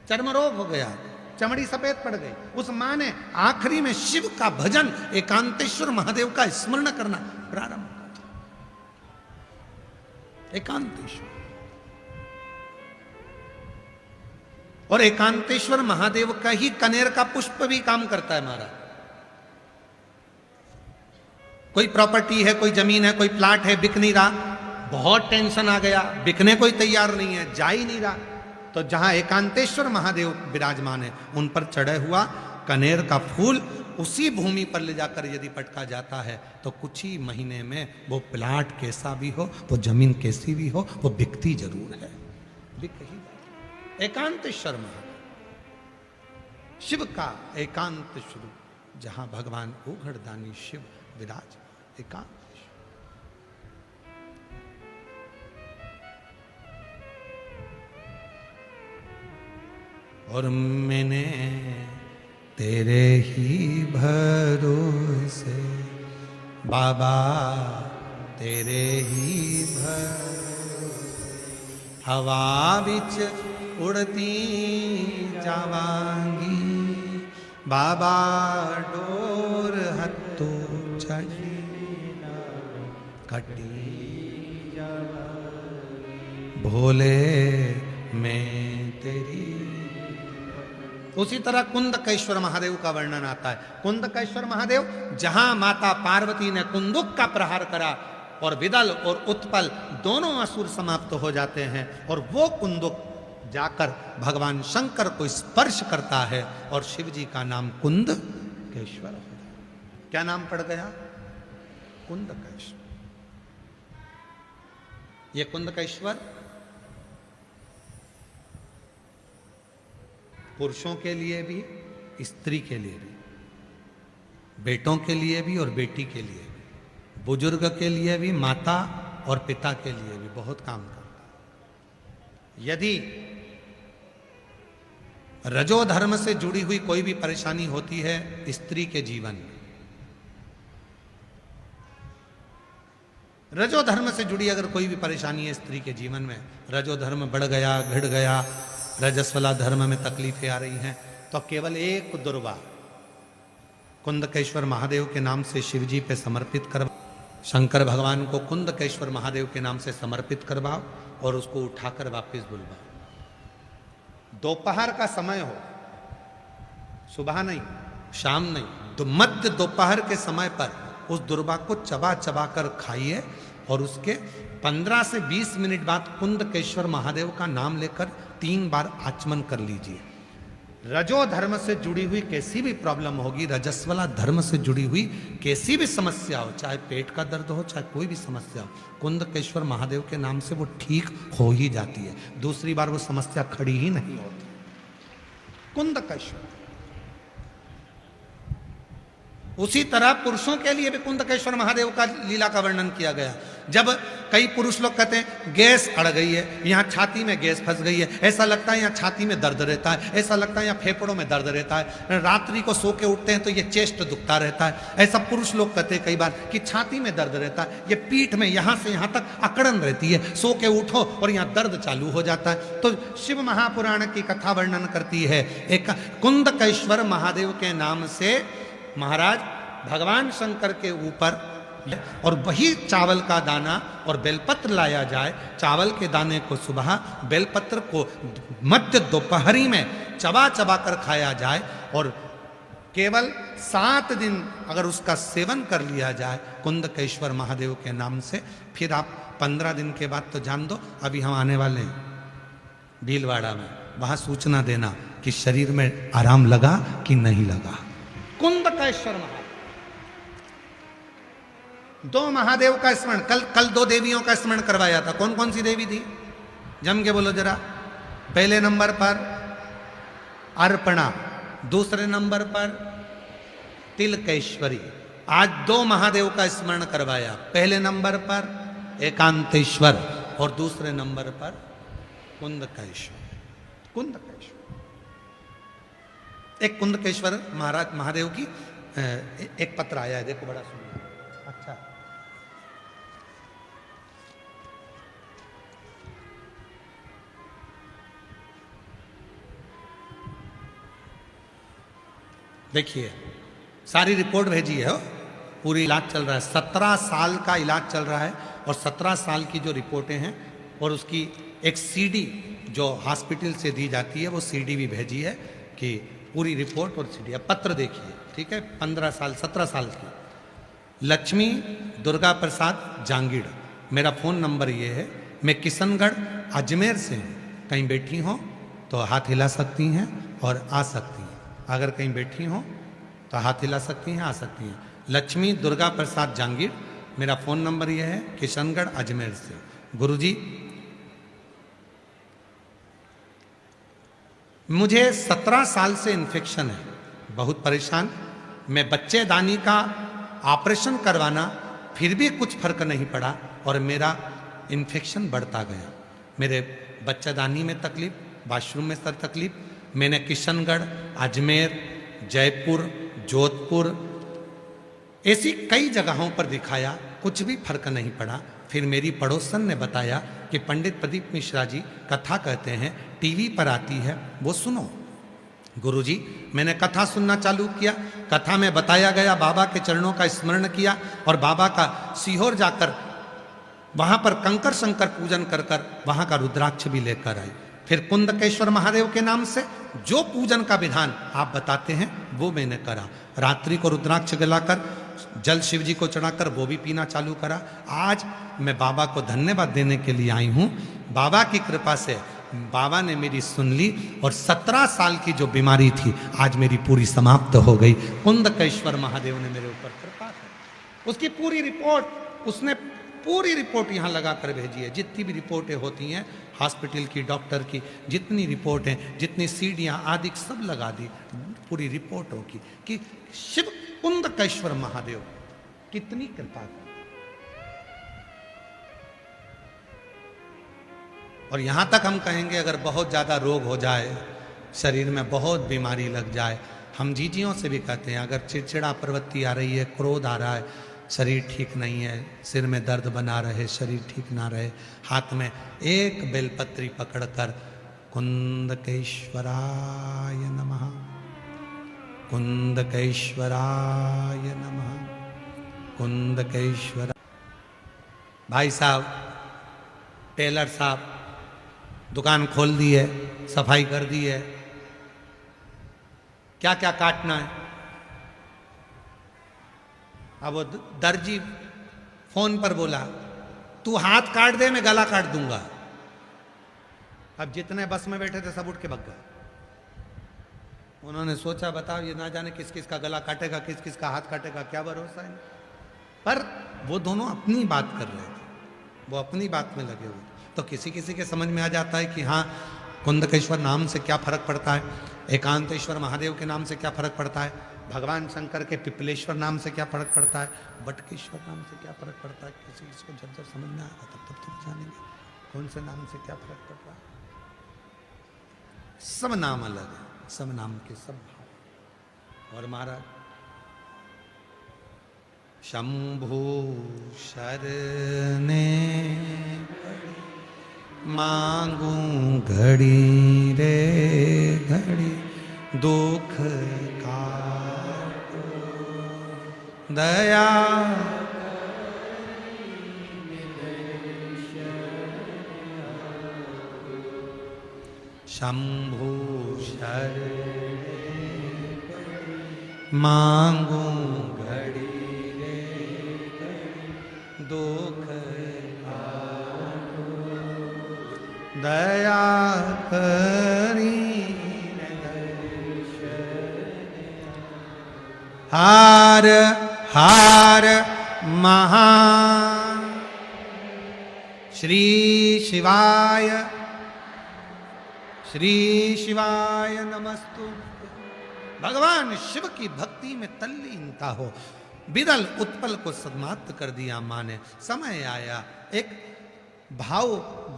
Speaker 1: चर्म रोग हो गया, चमड़ी सफेद पड़ गई। उस मां ने आखिरी में शिव का भजन, एकांतेश्वर महादेव का स्मरण करना प्रारंभ कर। एकांतेश्वर, और एकांतेश्वर महादेव का ही कनेर का पुष्प भी काम करता है महाराज। कोई प्रॉपर्टी है, कोई जमीन है, कोई प्लाट है, बिक नहीं रहा, बहुत टेंशन आ गया, बिकने कोई तैयार नहीं है, जा ही नहीं रहा, तो जहां एकांतेश्वर महादेव विराजमान है उन पर चढ़े हुआ कनेर का फूल उसी भूमि पर ले जाकर यदि पटका जाता है तो कुछ ही महीने में वो प्लाट कैसा भी हो, वो जमीन कैसी भी हो, वो बिकती जरूर है, बिक ही जाती। एकांतेश्वर महादेव शिव का एकांत स्वरूप, जहां भगवान ओघड़दानी शिव विराज एकांत। और मैंने तेरे ही भरोसे बाबा, तेरे ही भरोसे हवा बिच उड़ती जावांगी, बाबा डोर हत्तू चढ़ी कटी भोले मैं तेरी। उसी तरह कुंदकेश्वर महादेव का वर्णन आता है। कुंदकेश्वर महादेव जहां माता पार्वती ने कुंदुक का प्रहार करा और विदल और उत्पल दोनों असुर समाप्त हो जाते हैं, और वो कुंदुक जाकर भगवान शंकर को स्पर्श करता है और शिव जी का नाम कुंदकेश्वर हो जाता। क्या नाम पड़ गया? कुंदकेश्वर। ये कुंदकेश्वर पुरुषों के लिए भी, स्त्री के लिए भी, बेटों के लिए भी और बेटी के लिए भी, बुजुर्ग के लिए भी, माता और पिता के लिए भी बहुत काम करता है। यदि रजो धर्म से जुड़ी हुई कोई भी परेशानी होती है स्त्री के जीवन में, रजो धर्म से जुड़ी अगर कोई भी परेशानी है स्त्री के जीवन में, रजो धर्म बढ़ गया, घिड़ गया, रजस्वला धर्म में तकलीफें आ रही हैं, तो केवल एक दुर्वा कुंदकेश्वर महादेव के नाम से शिव जी पे समर्पित करवाओ, शंकर भगवान को कुंदकेश्वर महादेव के नाम से समर्पित करवाओ और उसको उठाकर वापस बुलवाओ। दोपहर का समय हो, सुबह नहीं, शाम नहीं, तो मध्य दोपहर के समय पर उस दुर्वा को चबा चबा कर खाइए और उसके 15 से 20 मिनट बाद कुंदकेश्वर महादेव का नाम लेकर 3 बार आचमन कर लीजिए। रजो धर्म से जुड़ी हुई कैसी भी प्रॉब्लम होगी, रजस्वला धर्म से जुड़ी हुई कैसी भी समस्या हो, चाहे पेट का दर्द हो, चाहे कोई भी समस्या हो, कुंदकेश्वर महादेव के नाम से वो ठीक हो ही जाती है। दूसरी बार वो समस्या खड़ी ही नहीं होती। कुंदकेश्वर। उसी तरह पुरुषों के लिए भी कुंदकेश्वर महादेव का लीला का वर्णन किया गया। जब कई पुरुष लोग कहते हैं गैस अड़ गई है, यहाँ छाती में गैस फंस गई है, ऐसा लगता है यहाँ छाती में दर्द रहता है, ऐसा लगता है यहाँ फेफड़ों में दर्द रहता है, रात्रि को सो के उठते हैं तो ये चेस्ट दुखता रहता है, ऐसा पुरुष लोग कहते हैं कई बार कि छाती में दर्द रहता है, ये पीठ में यहाँ से यहाँ तक अकड़न रहती है, सो के उठो और यहाँ दर्द चालू हो जाता है। तो शिव महापुराण की कथा वर्णन करती है, एक कुंदकेश्वर महादेव के नाम से महाराज भगवान शंकर के ऊपर और वही चावल का दाना और बेलपत्र लाया जाए, चावल के दाने को सुबह, बेलपत्र को मध्य दोपहरी में चबा चबा कर खाया जाए और केवल 7 दिन अगर उसका सेवन कर लिया जाए कुंदकेश्वर महादेव के नाम से, फिर आप 15 दिन के बाद तो जान दो, अभी हम आने वाले हैं भीलवाड़ा में, वहां सूचना देना कि शरीर में आराम लगा कि नहीं लगा। कुंदकेश्वर महादेव, 2 महादेव का स्मरण, कल 2 देवियों का स्मरण करवाया था। कौन कौन सी देवी थी, जम के बोलो जरा। पहले नंबर पर अर्पणा, दूसरे नंबर पर तिलकेश्वरी। आज 2 महादेव का स्मरण करवाया, पहले नंबर पर एकांतेश्वर और दूसरे नंबर पर कुंदकेश्वर। कुंदकेश्वर, एक कुंदकेश्वर महाराज महादेव की एक पत्र आया है, देखो बड़ा सुंदर। अच्छा, देखिए सारी रिपोर्ट भेजी है, पूरी इलाज चल रहा है, 17 साल का इलाज चल रहा है और 17 साल की जो रिपोर्टें हैं और उसकी एक सीडी जो हॉस्पिटल से दी जाती है वो सीडी भी भेजी है कि पूरी रिपोर्ट और सीडी। अब पत्र देखिए, ठीक है, 15 साल 17 साल की लक्ष्मी दुर्गा प्रसाद जांगीड़, मेरा फ़ोन नंबर ये है, मैं किशनगढ़ अजमेर से हूँ, कहीं बैठी हो तो हाथ हिला सकती हैं और आ सकती हैं, अगर कहीं बैठी हो तो हाथ हिला सकती हैं, आ सकती हैं। लक्ष्मी दुर्गा प्रसाद जांगीड़, मेरा फ़ोन नंबर ये है, किशनगढ़ अजमेर से। गुरुजी मुझे 17 साल से इन्फेक्शन है, बहुत परेशान, मैं बच्चेदानी का ऑपरेशन करवाना फिर भी कुछ फर्क नहीं पड़ा और मेरा इन्फेक्शन बढ़ता गया। मेरे बच्चेदानी में तकलीफ, वॉशरूम में सर तकलीफ, मैंने किशनगढ़, अजमेर, जयपुर, जोधपुर ऐसी कई जगहों पर दिखाया, कुछ भी फर्क नहीं पड़ा। फिर मेरी पड़ोसन ने बताया कि पंडित प्रदीप मिश्रा जी कथा कहते हैं, टीवी पर आती है, वो सुनो। गुरुजी मैंने कथा सुनना चालू किया, कथा में बताया गया, बाबा के चरणों का स्मरण किया और बाबा का सीहोर जाकर वहां पर कंकर शंकर पूजन कर कर वहां का रुद्राक्ष भी लेकर आई। फिर कुंदकेश्वर महादेव के नाम से जो पूजन का विधान आप बताते हैं वो मैंने करा। रात्रि को रुद्राक्ष गलाकर जल शिव जी को चढ़ाकर वो भी पीना चालू करा। आज मैं बाबा को धन्यवाद देने के लिए आई हूँ। बाबा की कृपा से बाबा ने मेरी सुन ली और 17 साल की जो बीमारी थी आज मेरी पूरी समाप्त हो गई। कुंदकेश्वर महादेव ने मेरे ऊपर कृपा की। उसकी पूरी रिपोर्ट, उसने पूरी रिपोर्ट यहाँ लगा कर भेजी है। जितनी भी रिपोर्टें होती हैं हॉस्पिटल की, डॉक्टर की, जितनी रिपोर्टें, जितनी सीढ़ियाँ आदि सब लगा दी। पूरी रिपोर्ट होगी कि शिव कुंदकेश्वर महादेव कितनी कृपा कर। और यहां तक हम कहेंगे अगर बहुत ज्यादा रोग हो जाए, शरीर में बहुत बीमारी लग जाए, हम जीजियों से भी कहते हैं अगर चिड़चिड़ा प्रवृत्ति आ रही है, क्रोध आ रहा है, शरीर ठीक नहीं है, सिर में दर्द बना रहे, शरीर ठीक ना रहे, हाथ में एक बेलपत्री पकड़कर कुंदकेश्वराय नमः, कुंदकेश्वराय नमः, कुंदकेश्वर। भाई साहब, टेलर साहब दुकान खोल दी है, सफाई कर दी है, क्या क्या काटना है। अब वो दर्जी फोन पर बोला तू हाथ काट दे मैं गला काट दूंगा। अब जितने बस में बैठे थे सब उठ के भग गए। उन्होंने सोचा बताओ ये ना जाने किस किस का गला काटेगा, किस किस का हाथ काटेगा, क्या भरोसा है। पर वो दोनों अपनी बात कर रहे थे, वो अपनी बात में लगे हुए। तो किसी किसी के समझ में आ जाता है कि हाँ कुंदकेश्वर नाम से क्या फर्क पड़ता है, एकांतेश्वर महादेव के नाम से क्या फर्क पड़ता है, भगवान शंकर के पिपलेश्वर नाम से क्या फर्क पड़ता है, बटकेश्वर नाम से क्या फर्क पड़ता है। किसी किसी को जब जब समझ में आएगा तब तब तो जानेंगे कौन से नाम से क्या फर्क पड़ रहा है। सब नाम अलग है, सब नाम के सब भाव। और महाराज शंभु शरणे मांगू घड़ी रे घड़ी दुख का दया शंभु शरणे मांगू घड़ी रे घड़ी दुख दया करी हार हार महा श्री शिवाय नमस्तु। भगवान शिव की भक्ति में तल्लीनता हो। बिरल उत्पल को सन्मात कर दिया माँ ने। समय आया एक भाव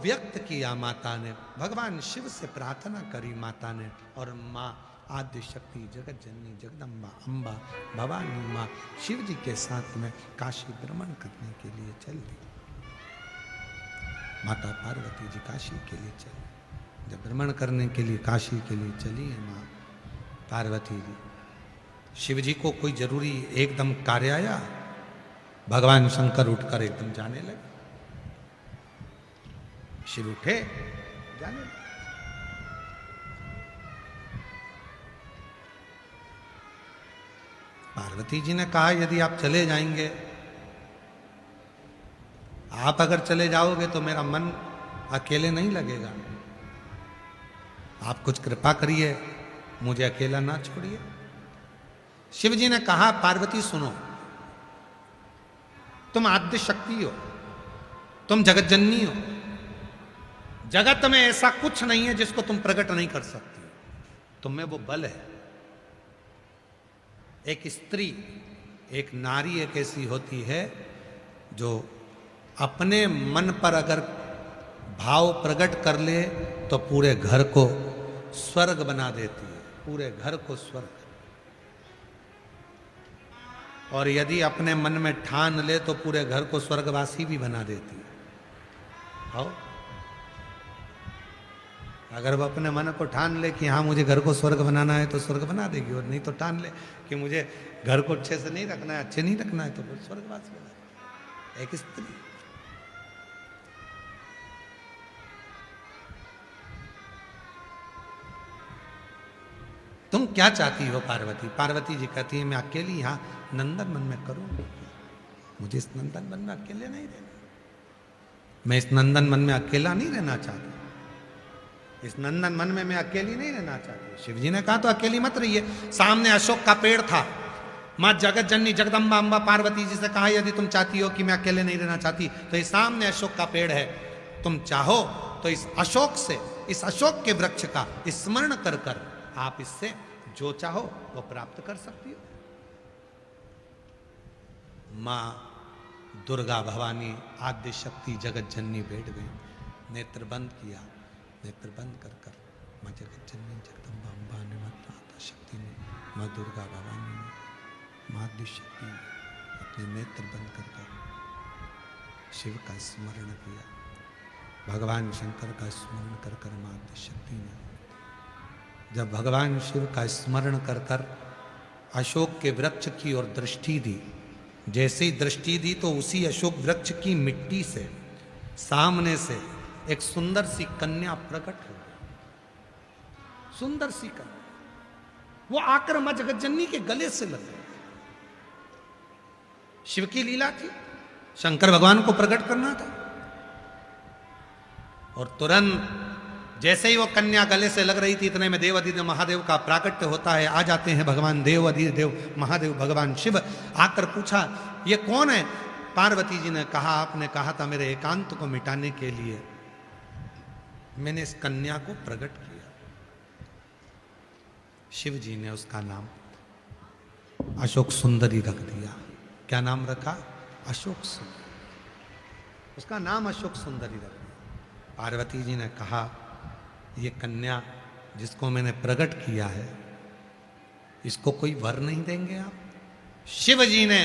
Speaker 1: व्यक्त किया माता ने, भगवान शिव से प्रार्थना करी माता ने। और माँ आद्य शक्ति जगत जननी जगदम्बा अम्बा भवानी माँ शिव जी के साथ में काशी भ्रमण करने के लिए चल दी। माता पार्वती जी काशी के लिए चली। जब भ्रमण करने के लिए काशी के लिए चली है माँ पार्वती जी, शिव जी को कोई जरूरी एकदम कार्य आया, भगवान शंकर उठकर एकदम जाने लगे। शिव उठे जाने लगे। पार्वती जी ने कहा यदि आप चले जाएंगे, आप अगर चले जाओगे तो मेरा मन अकेले नहीं लगेगा। आप कुछ कृपा करिए, मुझे अकेला ना छोड़िए। शिव जी ने कहा पार्वती सुनो, तुम आद्य शक्ति हो, तुम जगत जननी हो। जगत में ऐसा कुछ नहीं है जिसको तुम प्रकट नहीं कर सकती। तुम में वो बल है। एक स्त्री, एक नारी एक ऐसी होती है जो अपने मन पर अगर भाव प्रकट कर ले तो पूरे घर को स्वर्ग बना देती है, पूरे घर को स्वर्ग। और यदि अपने मन में ठान ले तो पूरे घर को स्वर्गवासी भी बना देती है। आओ, अगर वो अपने मन को ठान ले कि हाँ मुझे घर को स्वर्ग बनाना है तो स्वर्ग बना देगी, और नहीं तो ठान ले कि मुझे घर को अच्छे से नहीं रखना है, अच्छे नहीं रखना है, तो फिर स्वर्गवासी बना देगी। एक स्त्री। तुम क्या चाहती हो पार्वती? पार्वती जी कहती है मैं अकेली यहाँ नंदन वन में करूंगी, मुझे इस नंदन वन में अकेले नहीं रहना। मैं इस नंदन वन में अकेला नहीं रहना चाहती। इस नंदन वन में मैं अकेली नहीं रहना चाहती। शिव जी ने कहा तो अकेली मत रहिए। सामने अशोक का पेड़ था। माँ जगत जननी जगदम्बा अम्बा पार्वती जी से कहा यदि तुम चाहती हो कि मैं अकेले नहीं रहना चाहती तो इस सामने अशोक का पेड़ है, तुम चाहो तो इस अशोक से, इस अशोक के वृक्ष का स्मरण कर कर आप इससे जो चाहो वो प्राप्त कर सकती हो। मां दुर्गा भवानी आद्य शक्ति जगत जननी बैठ गई, नेत्र बंद किया, नेत्र बंद कर कर मां जगत जननी जगदम्बा अम्बा ने माता शक्ति ने, मां दुर्गा भवानी ने, मां आद्य शक्ति ने अपने नेत्र बंद कर कर शिव का स्मरण किया। भगवान शंकर का स्मरण कर कर मां आद्य शक्ति ने जब भगवान शिव का स्मरण कर कर अशोक के वृक्ष की ओर दृष्टि दी, जैसे ही दृष्टि दी तो उसी अशोक वृक्ष की मिट्टी से सामने से एक सुंदर सी कन्या प्रकट हो गई। सुंदर सी कन्या, वो आकर मां जगतजननी के गले से लग गई। शिव की लीला थी, शंकर भगवान को प्रकट करना था। और तुरंत जैसे ही वो कन्या गले से लग रही थी, इतने में देव अधिदेव महादेव का प्राकट्य होता है। आ जाते हैं भगवान देव अधिदेव महादेव भगवान शिव। आकर पूछा ये कौन है? पार्वती जी ने कहा आपने कहा था मेरे एकांत को मिटाने के लिए मैंने इस कन्या को प्रकट किया। शिव जी ने उसका नाम अशोक सुंदरी रख दिया। क्या नाम रखा? अशोक सुंदरी। उसका नाम अशोक सुंदरी रख दिया। पार्वती जी ने कहा ये कन्या जिसको मैंने प्रकट किया है इसको कोई वर नहीं देंगे आप? शिव जी ने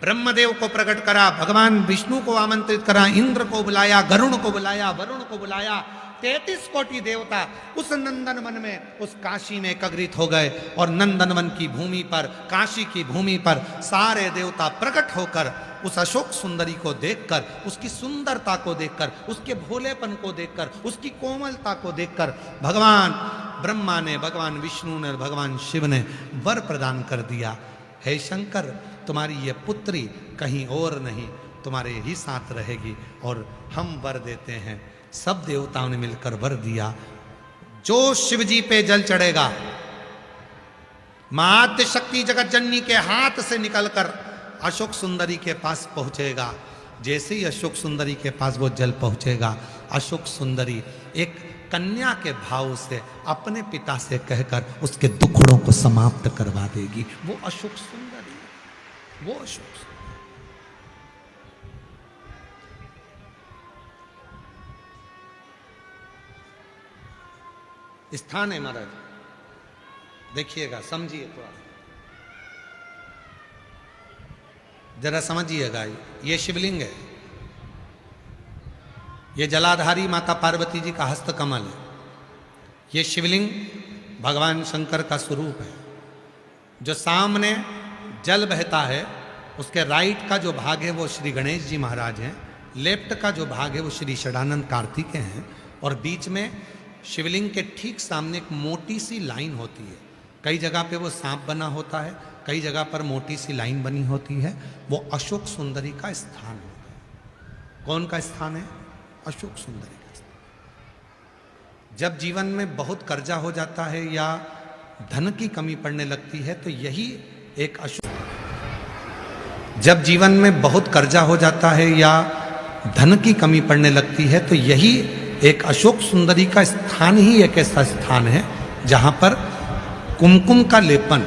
Speaker 1: ब्रह्मदेव को प्रकट करा, भगवान विष्णु को आमंत्रित करा, इंद्र को बुलाया, गरुण को बुलाया, वरुण को बुलाया। 33 कोटि देवता उस नंदन वन में, उस काशी में एकत्रित हो गए। और नंदन वन की भूमि पर, काशी की भूमि पर सारे देवता प्रकट होकर उस अशोक सुंदरी को देखकर, उसकी सुंदरता को देखकर, उसके भोलेपन को देखकर, उसकी कोमलता को देखकर भगवान ब्रह्मा ने, भगवान विष्णु ने, भगवान शिव ने वर प्रदान कर दिया। हे शंकर, तुम्हारी ये पुत्री कहीं और नहीं, तुम्हारे ही साथ रहेगी और हम वर देते हैं। सब देवताओं ने मिलकर वर दिया। जो शिव जी पे जल चढ़ेगा, मां आद्य शक्ति जगत जननी के हाथ से निकलकर अशोक सुंदरी के पास पहुंचेगा। जैसे ही अशोक सुंदरी के पास वो जल पहुंचेगा, अशोक सुंदरी एक कन्या के भाव से अपने पिता से कहकर उसके दुखड़ों को समाप्त करवा देगी। वो अशोक सुंदरी, वो अशोक सुंदरी। स्थान है महाराज, देखिएगा, समझिए तो आप जरा समझिएगा। ये शिवलिंग है, ये जलाधारी माता पार्वती जी का हस्त कमल है। ये शिवलिंग भगवान शंकर का स्वरूप है। जो सामने जल बहता है उसके राइट का जो भाग है वो श्री गणेश जी महाराज हैं, लेफ्ट का जो भाग है वो श्री षडानंद कार्तिकेय हैं, और बीच में शिवलिंग के ठीक सामने एक मोटी सी लाइन होती है। कई जगह पे वो सांप बना होता है, कई जगह पर मोटी सी लाइन बनी होती है। वो अशोक सुंदरी का स्थान होता है। कौन का स्थान है? अशोक सुंदरी का स्थान। जब जीवन में बहुत कर्जा हो जाता है या धन की कमी पड़ने लगती है तो यही एक अशोक, जब जीवन में बहुत कर्जा हो जाता है या धन की कमी पड़ने लगती है तो यही एक अशोक सुंदरी का स्थान ही एक ऐसा स्थान है जहां पर कुमकुम का लेपन,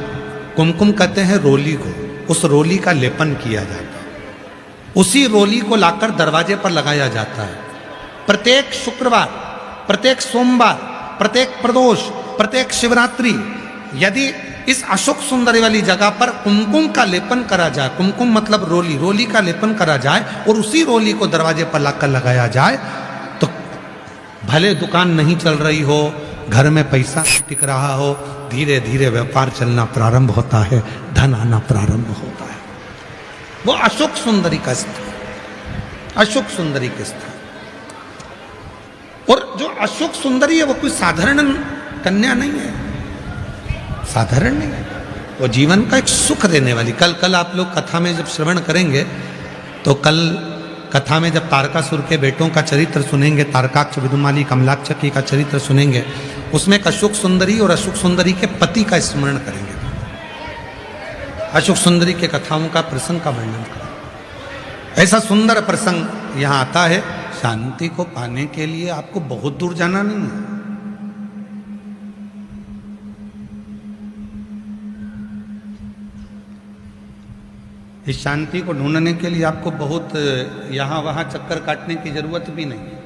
Speaker 1: कुमकुम कहते हैं रोली को, उस रोली का लेपन किया जाता है। उसी रोली को लाकर दरवाजे पर लगाया जाता है। प्रत्येक शुक्रवार, प्रत्येक सोमवार, प्रत्येक प्रदोष, प्रत्येक शिवरात्रि यदि इस अशोक सुंदरी वाली जगह पर कुमकुम का लेपन करा जाए, कुमकुम मतलब रोली, रोली का लेपन करा जाए और उसी रोली को दरवाजे पर लाकर लगाया जाए तो भले दुकान नहीं चल रही हो, घर में पैसा टिक रहा हो, धीरे धीरे व्यापार चलना प्रारंभ होता है, धन आना प्रारंभ होता है। वो अशोक सुंदरी का स्थान, अशोक सुंदरी के स्थान। और जो अशोक सुंदरी है वो कोई साधारण कन्या नहीं है, साधारण नहीं है। वो जीवन का एक सुख देने वाली। कल आप लोग कथा में जब श्रवण करेंगे तो कल कथा में जब तारकासुर के बेटों का चरित्र सुनेंगे, तारकाक्ष, विदुमाली, कमलाक्षकी का चरित्र सुनेंगे, उसमें अशोक सुंदरी और अशोक सुंदरी के पति का स्मरण करेंगे। अशोक सुंदरी के कथाओं का प्रसंग का वर्णन करेंगे। ऐसा सुंदर प्रसंग यहाँ आता है। शांति को पाने के लिए आपको बहुत दूर जाना नहीं है। इस शांति को ढूंढने के लिए आपको बहुत यहाँ वहाँ चक्कर काटने की जरूरत भी नहीं है।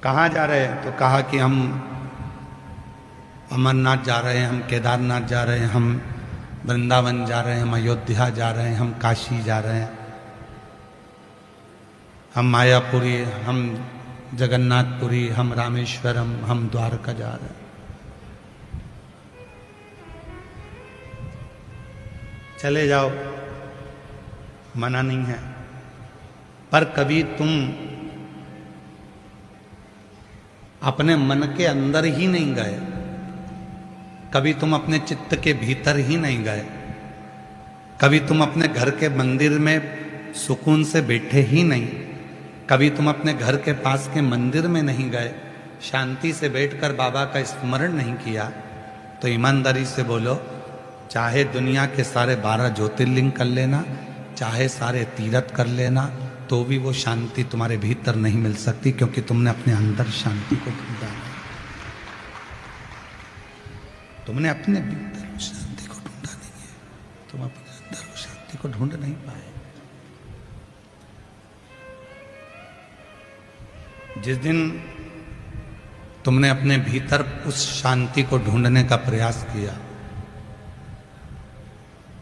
Speaker 1: कहाँ जा रहे हैं? तो कहा कि हम अमरनाथ जा रहे हैं, हम केदारनाथ जा रहे हैं, हम वृंदावन जा रहे हैं, हम अयोध्या जा रहे हैं, हम काशी जा रहे हैं, हम मायापुरी, हम जगन्नाथपुरी, हम रामेश्वरम, हम द्वारका जा रहे हैं। चले जाओ, मना नहीं है, पर कभी तुम अपने मन के अंदर ही नहीं गए, कभी तुम अपने चित्त के भीतर ही नहीं गए, कभी तुम अपने घर के मंदिर में सुकून से बैठे ही नहीं, कभी तुम अपने घर के पास के मंदिर में नहीं गए, शांति से बैठकर बाबा का स्मरण नहीं किया, तो ईमानदारी से बोलो, चाहे दुनिया के सारे 12 ज्योतिर्लिंग कर लेना, चाहे सारे तीर्थ कर लेना, तो भी वो शांति तुम्हारे भीतर नहीं मिल सकती, क्योंकि तुमने अपने अंदर शांति को ढूंढा नहीं। तुमने अपने भीतर शांति को ढूंढा नहीं है, तुम अपने अंदर शांति को ढूंढ नहीं पाए। जिस दिन तुमने अपने भीतर उस शांति को ढूंढने का प्रयास किया,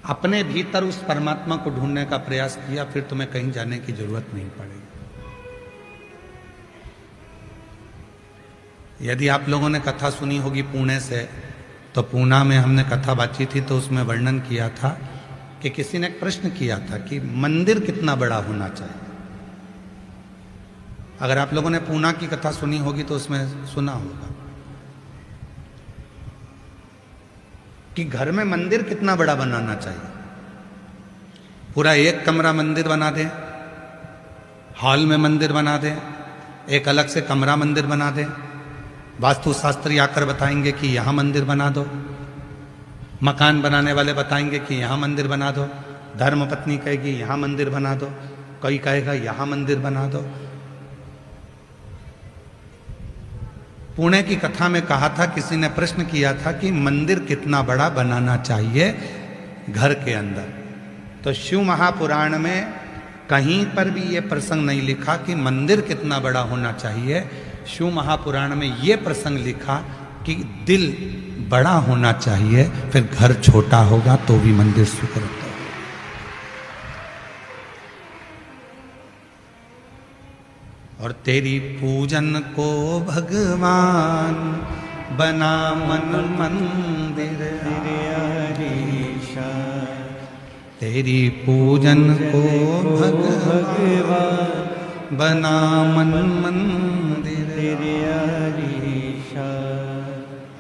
Speaker 1: अपने भीतर उस परमात्मा को ढूंढने का प्रयास किया, फिर तुम्हें कहीं जाने की जरूरत नहीं पड़ेगी। यदि आप लोगों ने कथा सुनी होगी पुणे से, तो पूना में हमने कथा बांची थी, तो उसमें वर्णन किया था कि किसी ने एक प्रश्न किया था कि मंदिर कितना बड़ा होना चाहिए। अगर आप लोगों ने पूना की कथा सुनी होगी तो उसमें सुना होगा कि घर में मंदिर कितना बड़ा बनाना चाहिए। पूरा एक कमरा मंदिर बना दें, हॉल में मंदिर बना दें, एक अलग से कमरा मंदिर बना दें, वास्तुशास्त्री आकर बताएंगे कि यहाँ मंदिर बना दो, मकान बनाने वाले बताएंगे कि यहाँ मंदिर बना दो, धर्मपत्नी कहेगी यहाँ मंदिर बना दो, कोई कहेगा यहाँ मंदिर बना दो। पुणे की कथा में कहा था, किसी ने प्रश्न किया था कि मंदिर कितना बड़ा बनाना चाहिए घर के अंदर। तो शिव महापुराण में कहीं पर भी ये प्रसंग नहीं लिखा कि मंदिर कितना बड़ा होना चाहिए। शिव महापुराण में ये प्रसंग लिखा कि दिल बड़ा होना चाहिए, फिर घर छोटा होगा तो भी मंदिर सुखद होता है। और तेरी पूजन को भगवान बना मन मंदिर हरीशा, तेरी पूजन को भगवान बना मन मंदिर हरीशा।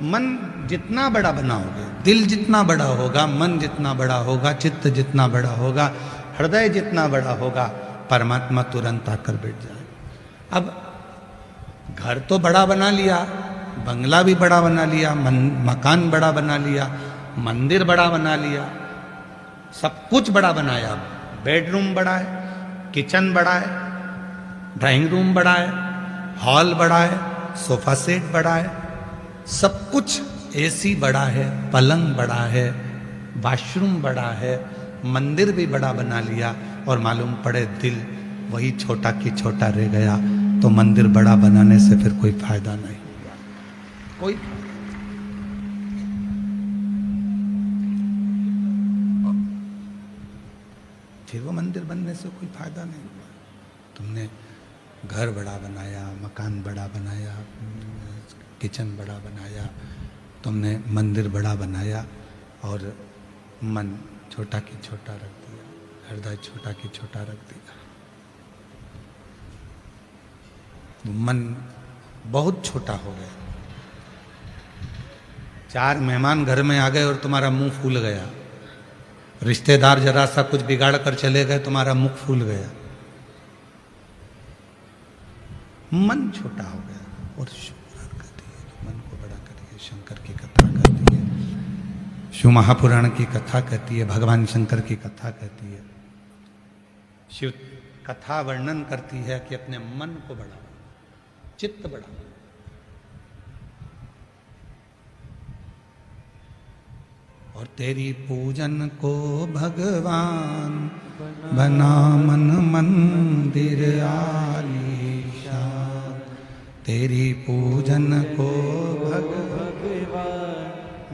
Speaker 1: मन जितना बड़ा बनाओगे, दिल जितना बड़ा होगा, मन जितना बड़ा होगा, चित्त जितना बड़ा होगा, हृदय जितना बड़ा होगा, परमात्मा तुरंत आकर बैठ जाए। अब घर तो बड़ा बना लिया, बंगला भी बड़ा बना लिया, मकान बड़ा बना लिया, मंदिर बड़ा बना लिया, सब कुछ बड़ा बनाया। बेडरूम बड़ा है, किचन बड़ा है, ड्राइंग रूम बड़ा है, हॉल बड़ा है, सोफा सेट बड़ा है, सब कुछ, एसी बड़ा है, पलंग बड़ा है, वॉशरूम बड़ा है, मंदिर भी बड़ा बना लिया, और मालूम पड़े दिल वही छोटा की छोटा रह गया, तो मंदिर बड़ा बनाने से फिर कोई फायदा नहीं, कोई। फिर वो मंदिर बनने से कोई फायदा नहीं हुआ। तुमने घर बड़ा बनाया, मकान बड़ा बनाया, किचन बड़ा बनाया, तुमने मंदिर बड़ा बनाया, और मन छोटा की छोटा रख दिया, हृदय छोटा की छोटा रख दिया। मन बहुत छोटा हो गया। 4 मेहमान घर में आ गए और तुम्हारा मुंह फूल गया, रिश्तेदार जरा सा कुछ बिगाड़ कर चले गए, तुम्हारा मुख फूल गया, मन छोटा हो गया। और मन को बड़ा करिए, शंकर की कथा कहती है, शिव महापुराण की कथा कहती है, भगवान शंकर की कथा कहती है। शिव कथा वर्णन करती है कि अपने मन को बढ़ाओ, चित्त बढ़ाओ। और तेरी पूजन को भगवान बना मन मंदिर आलीशान। तेरी पूजन को भगवान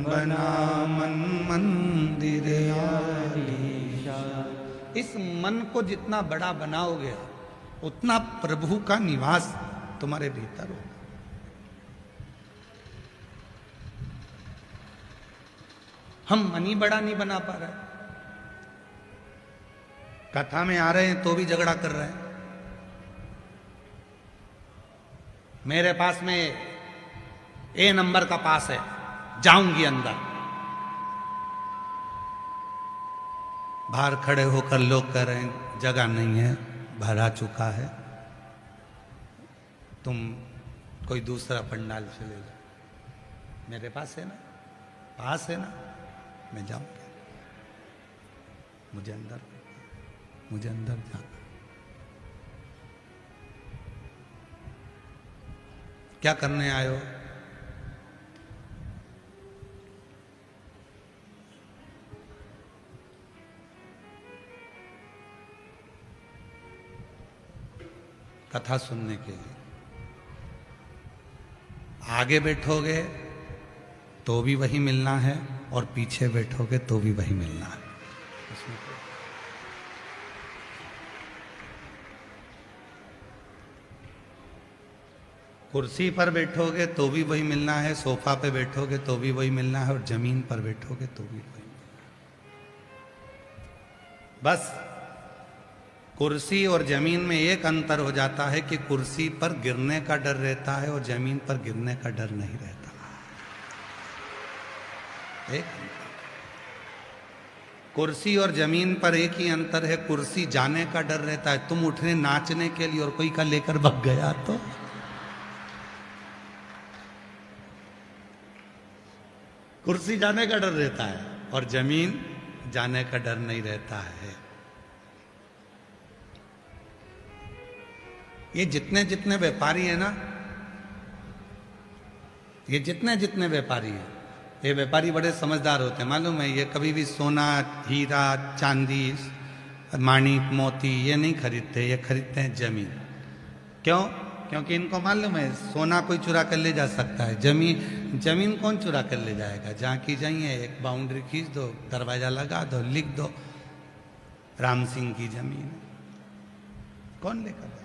Speaker 1: बना मन मंदिर आलीशान। इस मन को जितना बड़ा बनाओगे उतना प्रभु का निवास तुम्हारे भीतर होगा। हम मन ही बड़ा नहीं बना पा रहे। कथा में आ रहे हैं तो भी झगड़ा कर रहे हैं। मेरे पास में ए नंबर का पास है, जाऊंगी अंदर। बाहर खड़े होकर लोग कह रहे हैं जगह नहीं है, भरा चुका है, तुम कोई दूसरा पंडाल चले जाओ। मेरे पास है ना, पास है ना, मैं जाऊंगा। मुझे अंदर जाना। क्या करने आए हो? कथा सुनने के लिए। आगे बैठोगे तो भी वही मिलना है और पीछे बैठोगे तो भी वही मिलना है। कुर्सी पर बैठोगे तो भी वही मिलना है, सोफा पे बैठोगे तो भी वही मिलना है, और जमीन पर बैठोगे तो भी वही मिलना है। बस कुर्सी और जमीन में एक अंतर हो जाता है कि कुर्सी पर गिरने का डर रहता है और जमीन पर गिरने का डर नहीं रहता। एक कुर्सी और जमीन पर एक ही अंतर है, कुर्सी जाने का डर रहता है। तुम उठने नाचने के लिए और कोई का लेकर भाग गया तो कुर्सी जाने का डर रहता है और जमीन जाने का डर नहीं रहता है। ये जितने जितने व्यापारी है ना, ये जितने जितने व्यापारी हैं, ये व्यापारी बड़े समझदार होते हैं। मालूम है, ये कभी भी सोना, हीरा, चांदी, माणिक, मोती ये नहीं खरीदते, ये खरीदते हैं जमीन। क्यों? क्योंकि इनको मालूम है सोना कोई चुरा कर ले जा सकता है, जमीन कौन चुरा कर ले जाएगा। जहाँ की जाइए एक बाउंड्री खींच दो, दरवाजा लगा दो, लिख दो राम सिंह की जमीन, कौन लेकर जाए।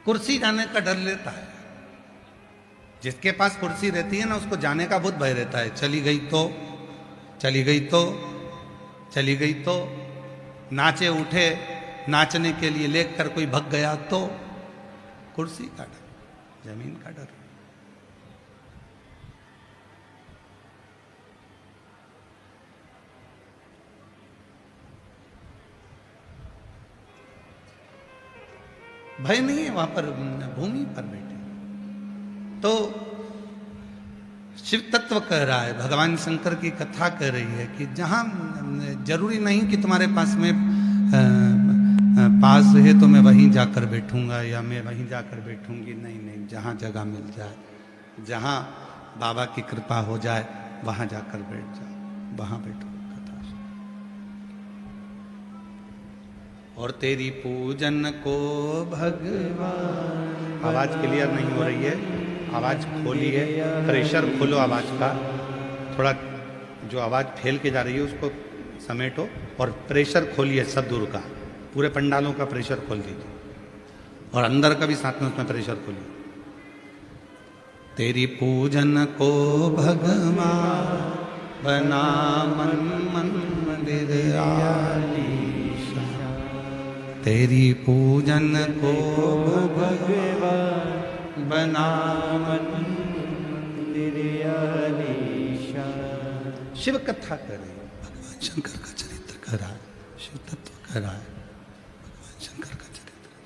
Speaker 1: कुर्सी जाने का डर लेता है। जिसके पास कुर्सी रहती है ना, उसको जाने का बहुत भय रहता है। चली गई तो, चली गई तो, चली गई तो, नाचे उठे नाचने के लिए लेकर कोई भग गया तो। कुर्सी का डर, जमीन का डर। भय नहीं है वहां पर, भूमि पर बैठे। तो शिव तत्व कह रहा है, भगवान शंकर की कथा कह रही है कि जहां जरूरी नहीं कि तुम्हारे पास में पास है तो मैं वहीं जाकर बैठूंगा या मैं वहीं जाकर बैठूंगी। नहीं नहीं, जहां जगह मिल जाए, जहां बाबा की कृपा हो जाए वहां जाकर बैठ जाओ, वहां बैठो कथा। और तेरी पूजन को भगवान। आवाज क्लियर नहीं हो रही है, आवाज खोलिए, प्रेशर खोलो आवाज का। थोड़ा जो आवाज फैल के जा रही है उसको समेटो और प्रेशर खोलिए सदगुरु का। पूरे पंडालों का प्रेशर खोल दीजिए और अंदर का भी साथ में उसमें प्रेशर खोलिए। तेरी पूजन को भगवान बना मन मंदिर आलीशान। तेरी पूजन को भगवान बना मन मंदिर आलीशान। शिव कथा कर रही है, भगवान शंकर का चरित्र कर रहा है, शिव तत्व कर रहा है। शंकर का चरित्र,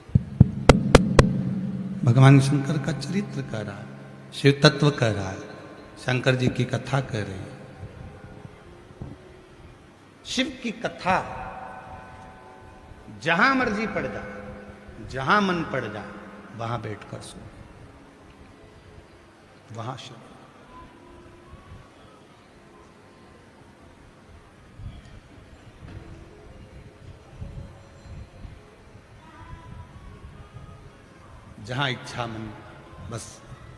Speaker 1: भगवान शंकर का चरित्र कर रहा है, शिव तत्व कर रहा है, शंकर जी की कथा कर रही है। शिव की कथा जहां मर्जी पड़ जाए, जहां मन पड़ जाए वहां बैठकर सुनो, वहां शिव। जहां इच्छा मन, बस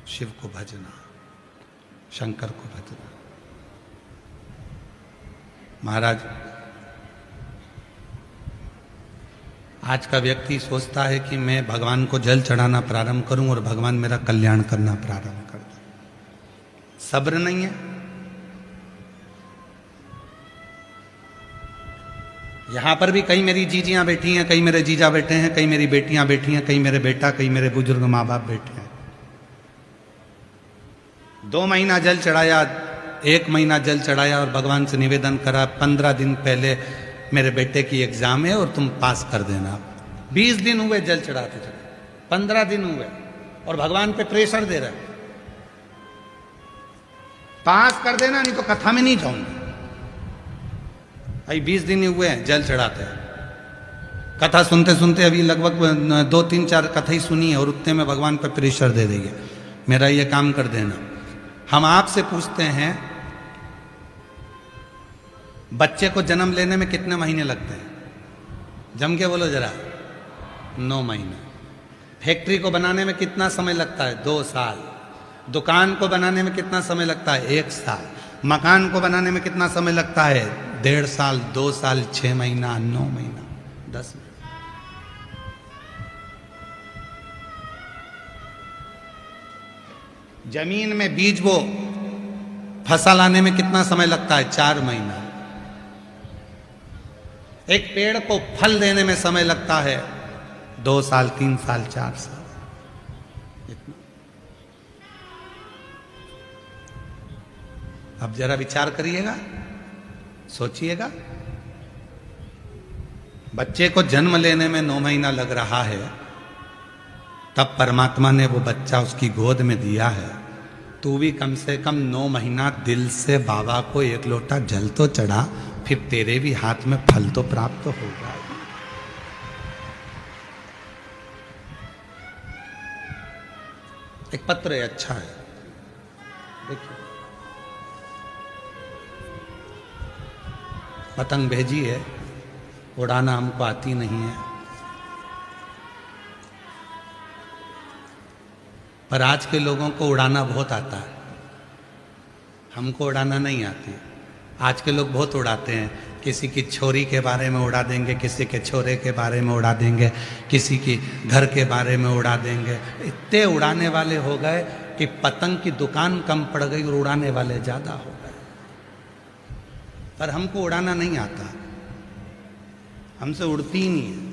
Speaker 1: शिव को भजना, शंकर को भजना। महाराज, आज का व्यक्ति सोचता है कि मैं भगवान को जल चढ़ाना प्रारंभ करूं और भगवान मेरा कल्याण करना प्रारंभ कर दे। सब्र नहीं है। यहां पर भी कई मेरी जीजियां बैठी हैं, कई मेरे जीजा बैठे हैं, कई मेरी बेटियां बैठी हैं, कई मेरे बेटा, कई मेरे बुजुर्ग माँ बाप बैठे हैं। 2 महीना जल चढ़ाया, 1 महीना जल चढ़ाया और भगवान से निवेदन करा, 15 दिन पहले मेरे बेटे की एग्जाम है और तुम पास कर देना। 20 दिन हुए जल चढ़ाते चढ़ाते, 15 दिन हुए और भगवान पे प्रेशर दे रहे, पास कर देना नहीं तो कथा में नहीं जाऊंगा। भाई 20 दिन ही हुए हैं जल चढ़ाते हैं। कथा सुनते सुनते अभी लगभग 2, 3, 4 कथा ही सुनी है और उतने में भगवान पे प्रेशर दे देंगे, मेरा ये काम कर देना। हम आपसे पूछते हैं, बच्चे को जन्म लेने में कितने महीने लगते हैं? जम के बोलो जरा। 9 महीने। फैक्ट्री को बनाने में कितना समय लगता है? 2 साल। दुकान को बनाने में कितना समय लगता है? 1 साल। मकान को बनाने में कितना समय लगता है? 1.5 साल, 2 साल, 6 महीना, 9 महीना, 10 महीना। जमीन में बीज बो, फसल आने में कितना समय लगता है? 4 महीना। एक पेड़ को फल देने में समय लगता है 2 साल, 3 साल, 4 साल। इतना। अब जरा विचार करिएगा, सोचिएगा। बच्चे को जन्म लेने में 9 महीना लग रहा है, तब परमात्मा ने वो बच्चा उसकी गोद में दिया है। तू भी कम से कम 9 महीना दिल से बाबा को 1 लोटा जल तो चढ़ा, फिर तेरे भी हाथ में फल तो प्राप्त होगा। एक पत्र है, अच्छा है, देखिए। पतंग भेजी है, उड़ाना हमको आती नहीं है, पर आज के लोगों को उड़ाना बहुत आता है, हमको उड़ाना नहीं आती। आज के लोग बहुत उड़ाते हैं, किसी की छोरी के बारे में उड़ा देंगे, किसी के छोरे के बारे में उड़ा देंगे, किसी की घर के बारे में उड़ा देंगे। इतने उड़ाने वाले हो गए कि पतंग की दुकान कम पड़ गई और उड़ाने वाले ज़्यादा हो गए। पर हमको उड़ाना नहीं आता, हमसे उड़ती ही नहीं है।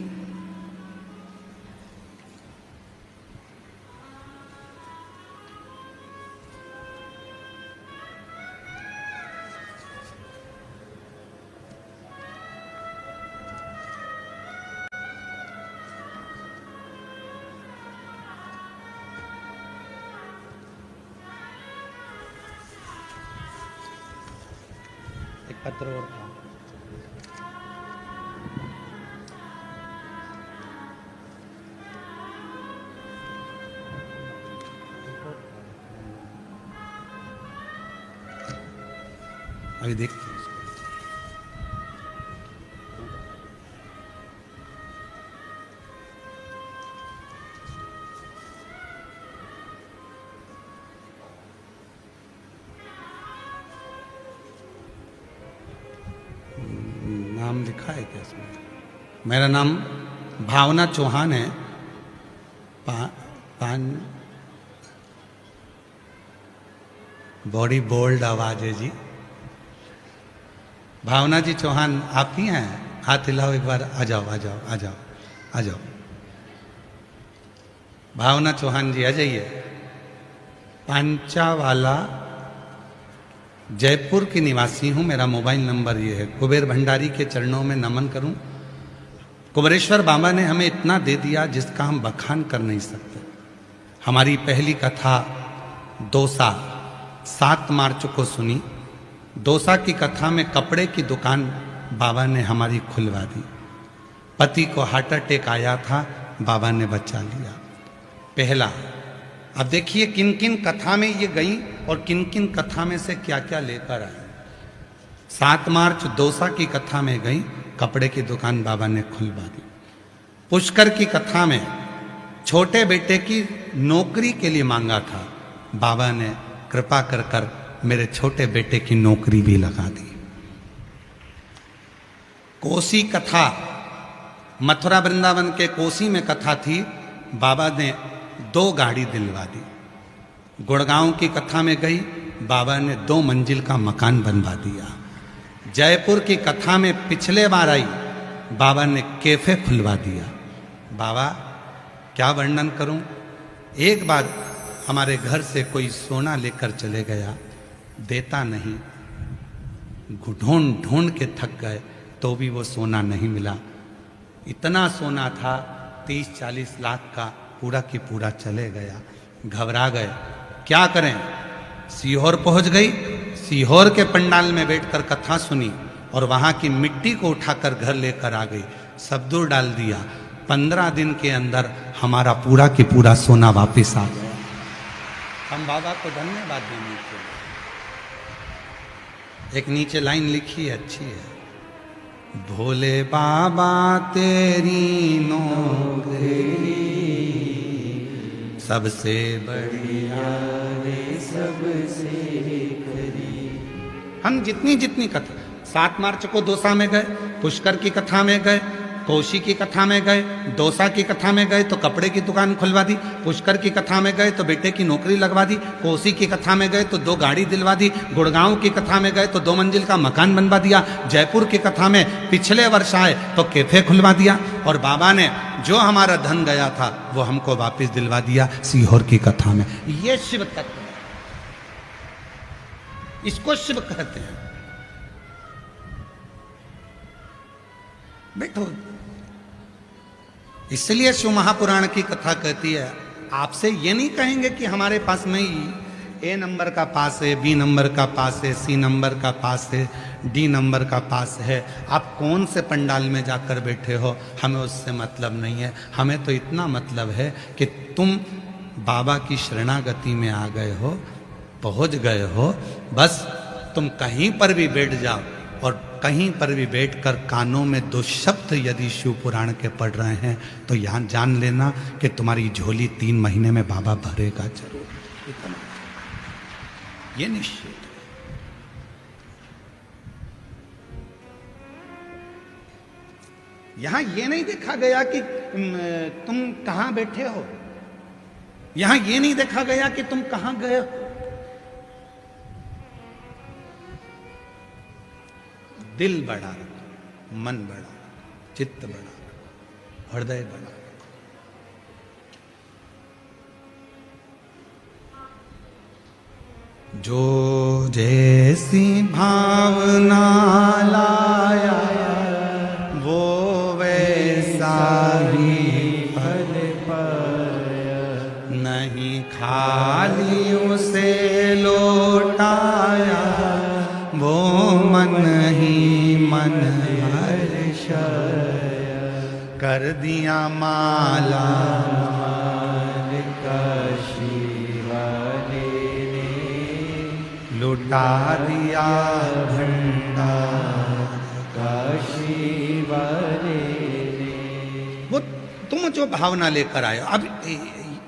Speaker 1: पत्र और था। अभी देखते हैं इसको। नाम लिखा है क्या इसमें? मेरा नाम भावना चौहान है। बॉडी बोल्ड आवाज है जी। भावना जी चौहान आप ही हैं? हाथ हिलाओ एक बार। आ जाओ आ जाओ आ जाओ आ जाओ। भावना चौहान जी आ जाइए। पांचावाला जयपुर की निवासी हूँ। मेरा मोबाइल नंबर ये है। कुबेर भंडारी के चरणों में नमन करूँ। कुबेरेश्वर बाबा ने हमें इतना दे दिया जिसका हम बखान कर नहीं सकते। हमारी पहली कथा दोसा 7 मार्च को सुनी। दोसा की कथा में कपड़े की दुकान बाबा ने हमारी खुलवा दी। पति को हार्ट अटैक आया था, बाबा ने बचा लिया। पहला। अब देखिए किन किन कथा में ये गई और किन किन कथा में से क्या क्या लेकर आए। 7 मार्च दोसा की कथा में गई, कपड़े की दुकान बाबा ने खुलवा दी। पुष्कर की कथा में छोटे बेटे की नौकरी के लिए मांगा था। बाबा ने कृपा कर कर मेरे छोटे बेटे की नौकरी भी लगा दी। कोसी कथा, मथुरा वृंदावन के कोसी में कथा थी, बाबा ने 2 गाड़ी दिलवा दी। गुड़गांव की कथा में गई, बाबा ने 2 मंजिल का मकान बनवा दिया। जयपुर की कथा में पिछले बार आई, बाबा ने कैफे खुलवा दिया। बाबा क्या वर्णन करूं, एक बार हमारे घर से कोई सोना लेकर चले गया, देता नहीं, ढूंढ ढूंढ के थक गए तो भी वो सोना नहीं मिला। इतना सोना था 30-40 लाख का, पूरा की पूरा चले गया। घबरा गए, क्या करें। सीहोर पहुंच गई, सीहोर के पंडाल में बैठकर कथा सुनी और वहां की मिट्टी को उठाकर घर लेकर आ गई, सब दूर डाल दिया। 15 दिन के अंदर हमारा पूरा की पूरा सोना वापस आ गया। हम बाबा को धन्यवाद देने के लिए। एक नीचे लाइन लिखी है, अच्छी है, भोले बाबा तेरी नौकरी सबसे बढ़िया रे सबसे खरी। हम जितनी जितनी कथा, 7 मार्च को दोसा में गए, पुष्कर की कथा में गए, कोशी की कथा में गए, दोसा की कथा में गए तो कपड़े की दुकान खुलवा दी, पुष्कर की कथा में गए तो बेटे की नौकरी लगवा दी, कोसी की कथा में गए तो 2 गाड़ी दिलवा दी, गुड़गांव की कथा में गए तो 2 मंजिल का मकान बनवा दिया, जयपुर की कथा में पिछले वर्ष आए तो कैफे खुलवा दिया, और बाबा ने जो हमारा धन गया था वो हमको वापस दिलवा दिया सीहोर की कथा में। ये शिव तत्व है, इसको शिव कहते हैं। बैठो, इसलिए शिव महापुराण की कथा कहती है, आपसे ये नहीं कहेंगे कि हमारे पास नहीं ए नंबर का पास है, बी नंबर का पास है, सी नंबर का पास है, डी नंबर का पास है, आप कौन से पंडाल में जाकर बैठे हो, हमें उससे मतलब नहीं है। हमें तो इतना मतलब है कि तुम बाबा की शरणागति में आ गए हो, पहुंच गए हो, बस तुम कहीं पर भी बैठ जाओ और कहीं पर भी बैठकर कानों में 2 शब्द यदि शिव पुराण के पढ़ रहे हैं तो यहाँ जान लेना कि तुम्हारी झोली 3 महीने में बाबा भरेगा जरूर। इतना ये निश्चित है। यहां ये नहीं देखा गया कि तुम कहां बैठे हो, यहां ये नहीं देखा गया कि तुम कहां गए हो। दिल बड़ा रखो, मन बड़ा रखो, चित्त बड़ा रखो, हृदय बड़ा रखो। जो जैसी भावना लाया वो वैसा ही फल पाया, नहीं खाली उसे लौटाया वो मन ही मन हर्षाया, कर दिया माला माल का शिवाले ने, लुटा दिया भंडार का शिवाले ने। वो तुम जो भावना लेकर आए, अब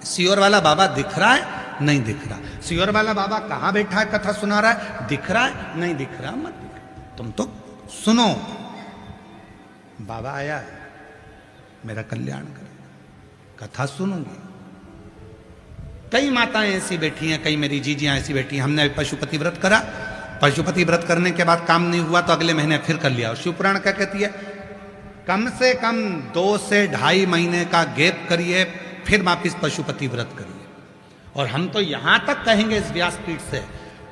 Speaker 1: सीहोर वाला बाबा दिख रहा है नहीं दिख रहा, सीहोर वाला बाबा कहाँ बैठा है कथा सुना रहा है, दिख रहा है नहीं दिख रहा, मत दिख, तुम तो सुनो। बाबा आया है मेरा कल्याण करेगा, कथा सुनूंगी। कई माताएं ऐसी बैठी हैं, कई मेरी जीजियां ऐसी बैठी हैं, हमने पशुपति व्रत करा, पशुपति व्रत करने के बाद काम नहीं हुआ तो अगले महीने फिर कर लिया। और शिवपुराण क्या कहती है, कम से कम 2 से 2.5 महीने का गैप करिए फिर वापिस पशुपति व्रत करिए। और हम तो यहां तक कहेंगे इस व्यासपीठ से,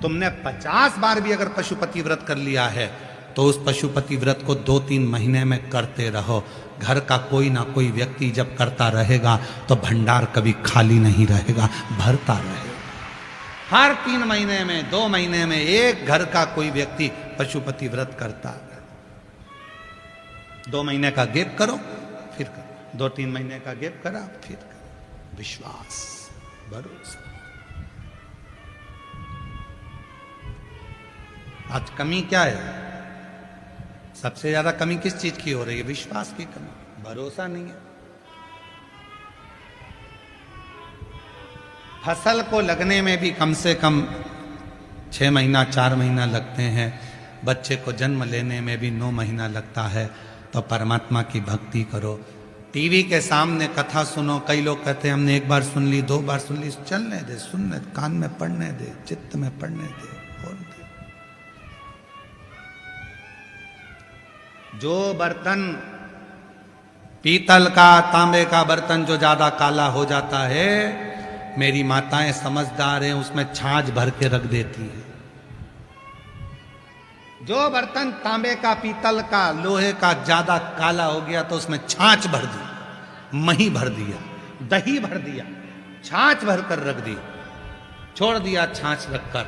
Speaker 1: तुमने 50 बार भी अगर पशुपति व्रत कर लिया है तो उस पशुपति व्रत को 2-3 महीने में करते रहो। घर का कोई ना कोई व्यक्ति जब करता रहेगा तो भंडार कभी खाली नहीं रहेगा, भरता रहेगा। हर 3 महीने में 2 महीने में एक घर का कोई व्यक्ति पशुपति व्रत करता है। 2 महीने का गैप करो फिर करो, 2-3 महीने का गैप करा फिर करो। विश्वास, भरोसा। आज कमी क्या है, सबसे ज्यादा कमी किस चीज की हो रही है, विश्वास की कमी, भरोसा नहीं है। फसल को लगने में भी कम से कम 6 महीना 4 महीना लगते हैं, बच्चे को जन्म लेने में भी 9 महीना लगता है। तो परमात्मा की भक्ति करो, टीवी के सामने कथा सुनो। कई लोग कहते हैं हमने 1 बार सुन ली 2 बार सुन ली, चलने दे, सुनने, कान में पढ़ने दे, चित्त में पढ़ने दे, और दे। जो बर्तन पीतल का, तांबे का बर्तन जो ज्यादा काला हो जाता है, मेरी माताएं समझदार हैं, उसमें छाछ भर के रख देती है। जो बर्तन तांबे का, पीतल का, लोहे का ज्यादा काला हो गया तो उसमें छाछ भर दी, मही भर दिया, दही भर दिया, छाछ भर कर रख दी, छोड़ दिया छाछ रखकर।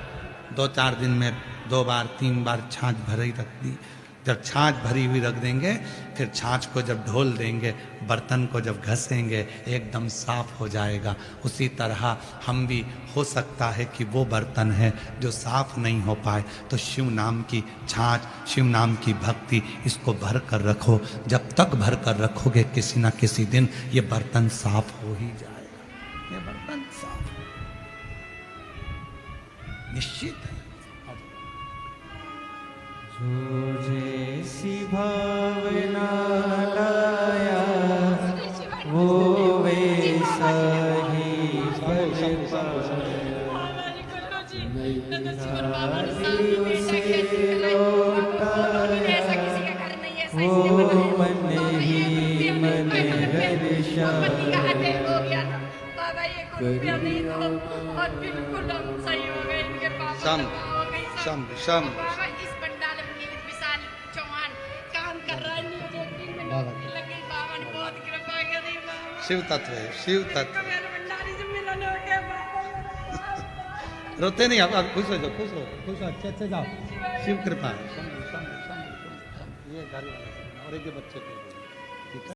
Speaker 1: 2-4 दिन में 2 बार 3 बार छाछ भरी रख दी। जब छाछ भरी हुई रख देंगे, फिर छाछ को जब ढोल देंगे, बर्तन को जब घसेंगे, एकदम साफ हो जाएगा। उसी तरह हम भी, हो सकता है कि वो बर्तन है जो साफ नहीं हो पाए, तो शिव नाम की छाछ, शिव नाम की भक्ति, इसको भर कर रखो। जब तक भर कर रखोगे, किसी ना किसी दिन ये बर्तन साफ हो ही जाएगा। ये बर्तन साफ निश्चित है।
Speaker 2: जो जैसी भावना लाया वो वैसा ही फल वो मन ही मन हर्षा
Speaker 1: सम शिव तत्व है, शिव तत्व। रोते नहीं आप खुश हो जाओ, खुश हो, खुश हो, अच्छे जाओ। शिव कृपा है। ये घर वाले और एक बच्चे को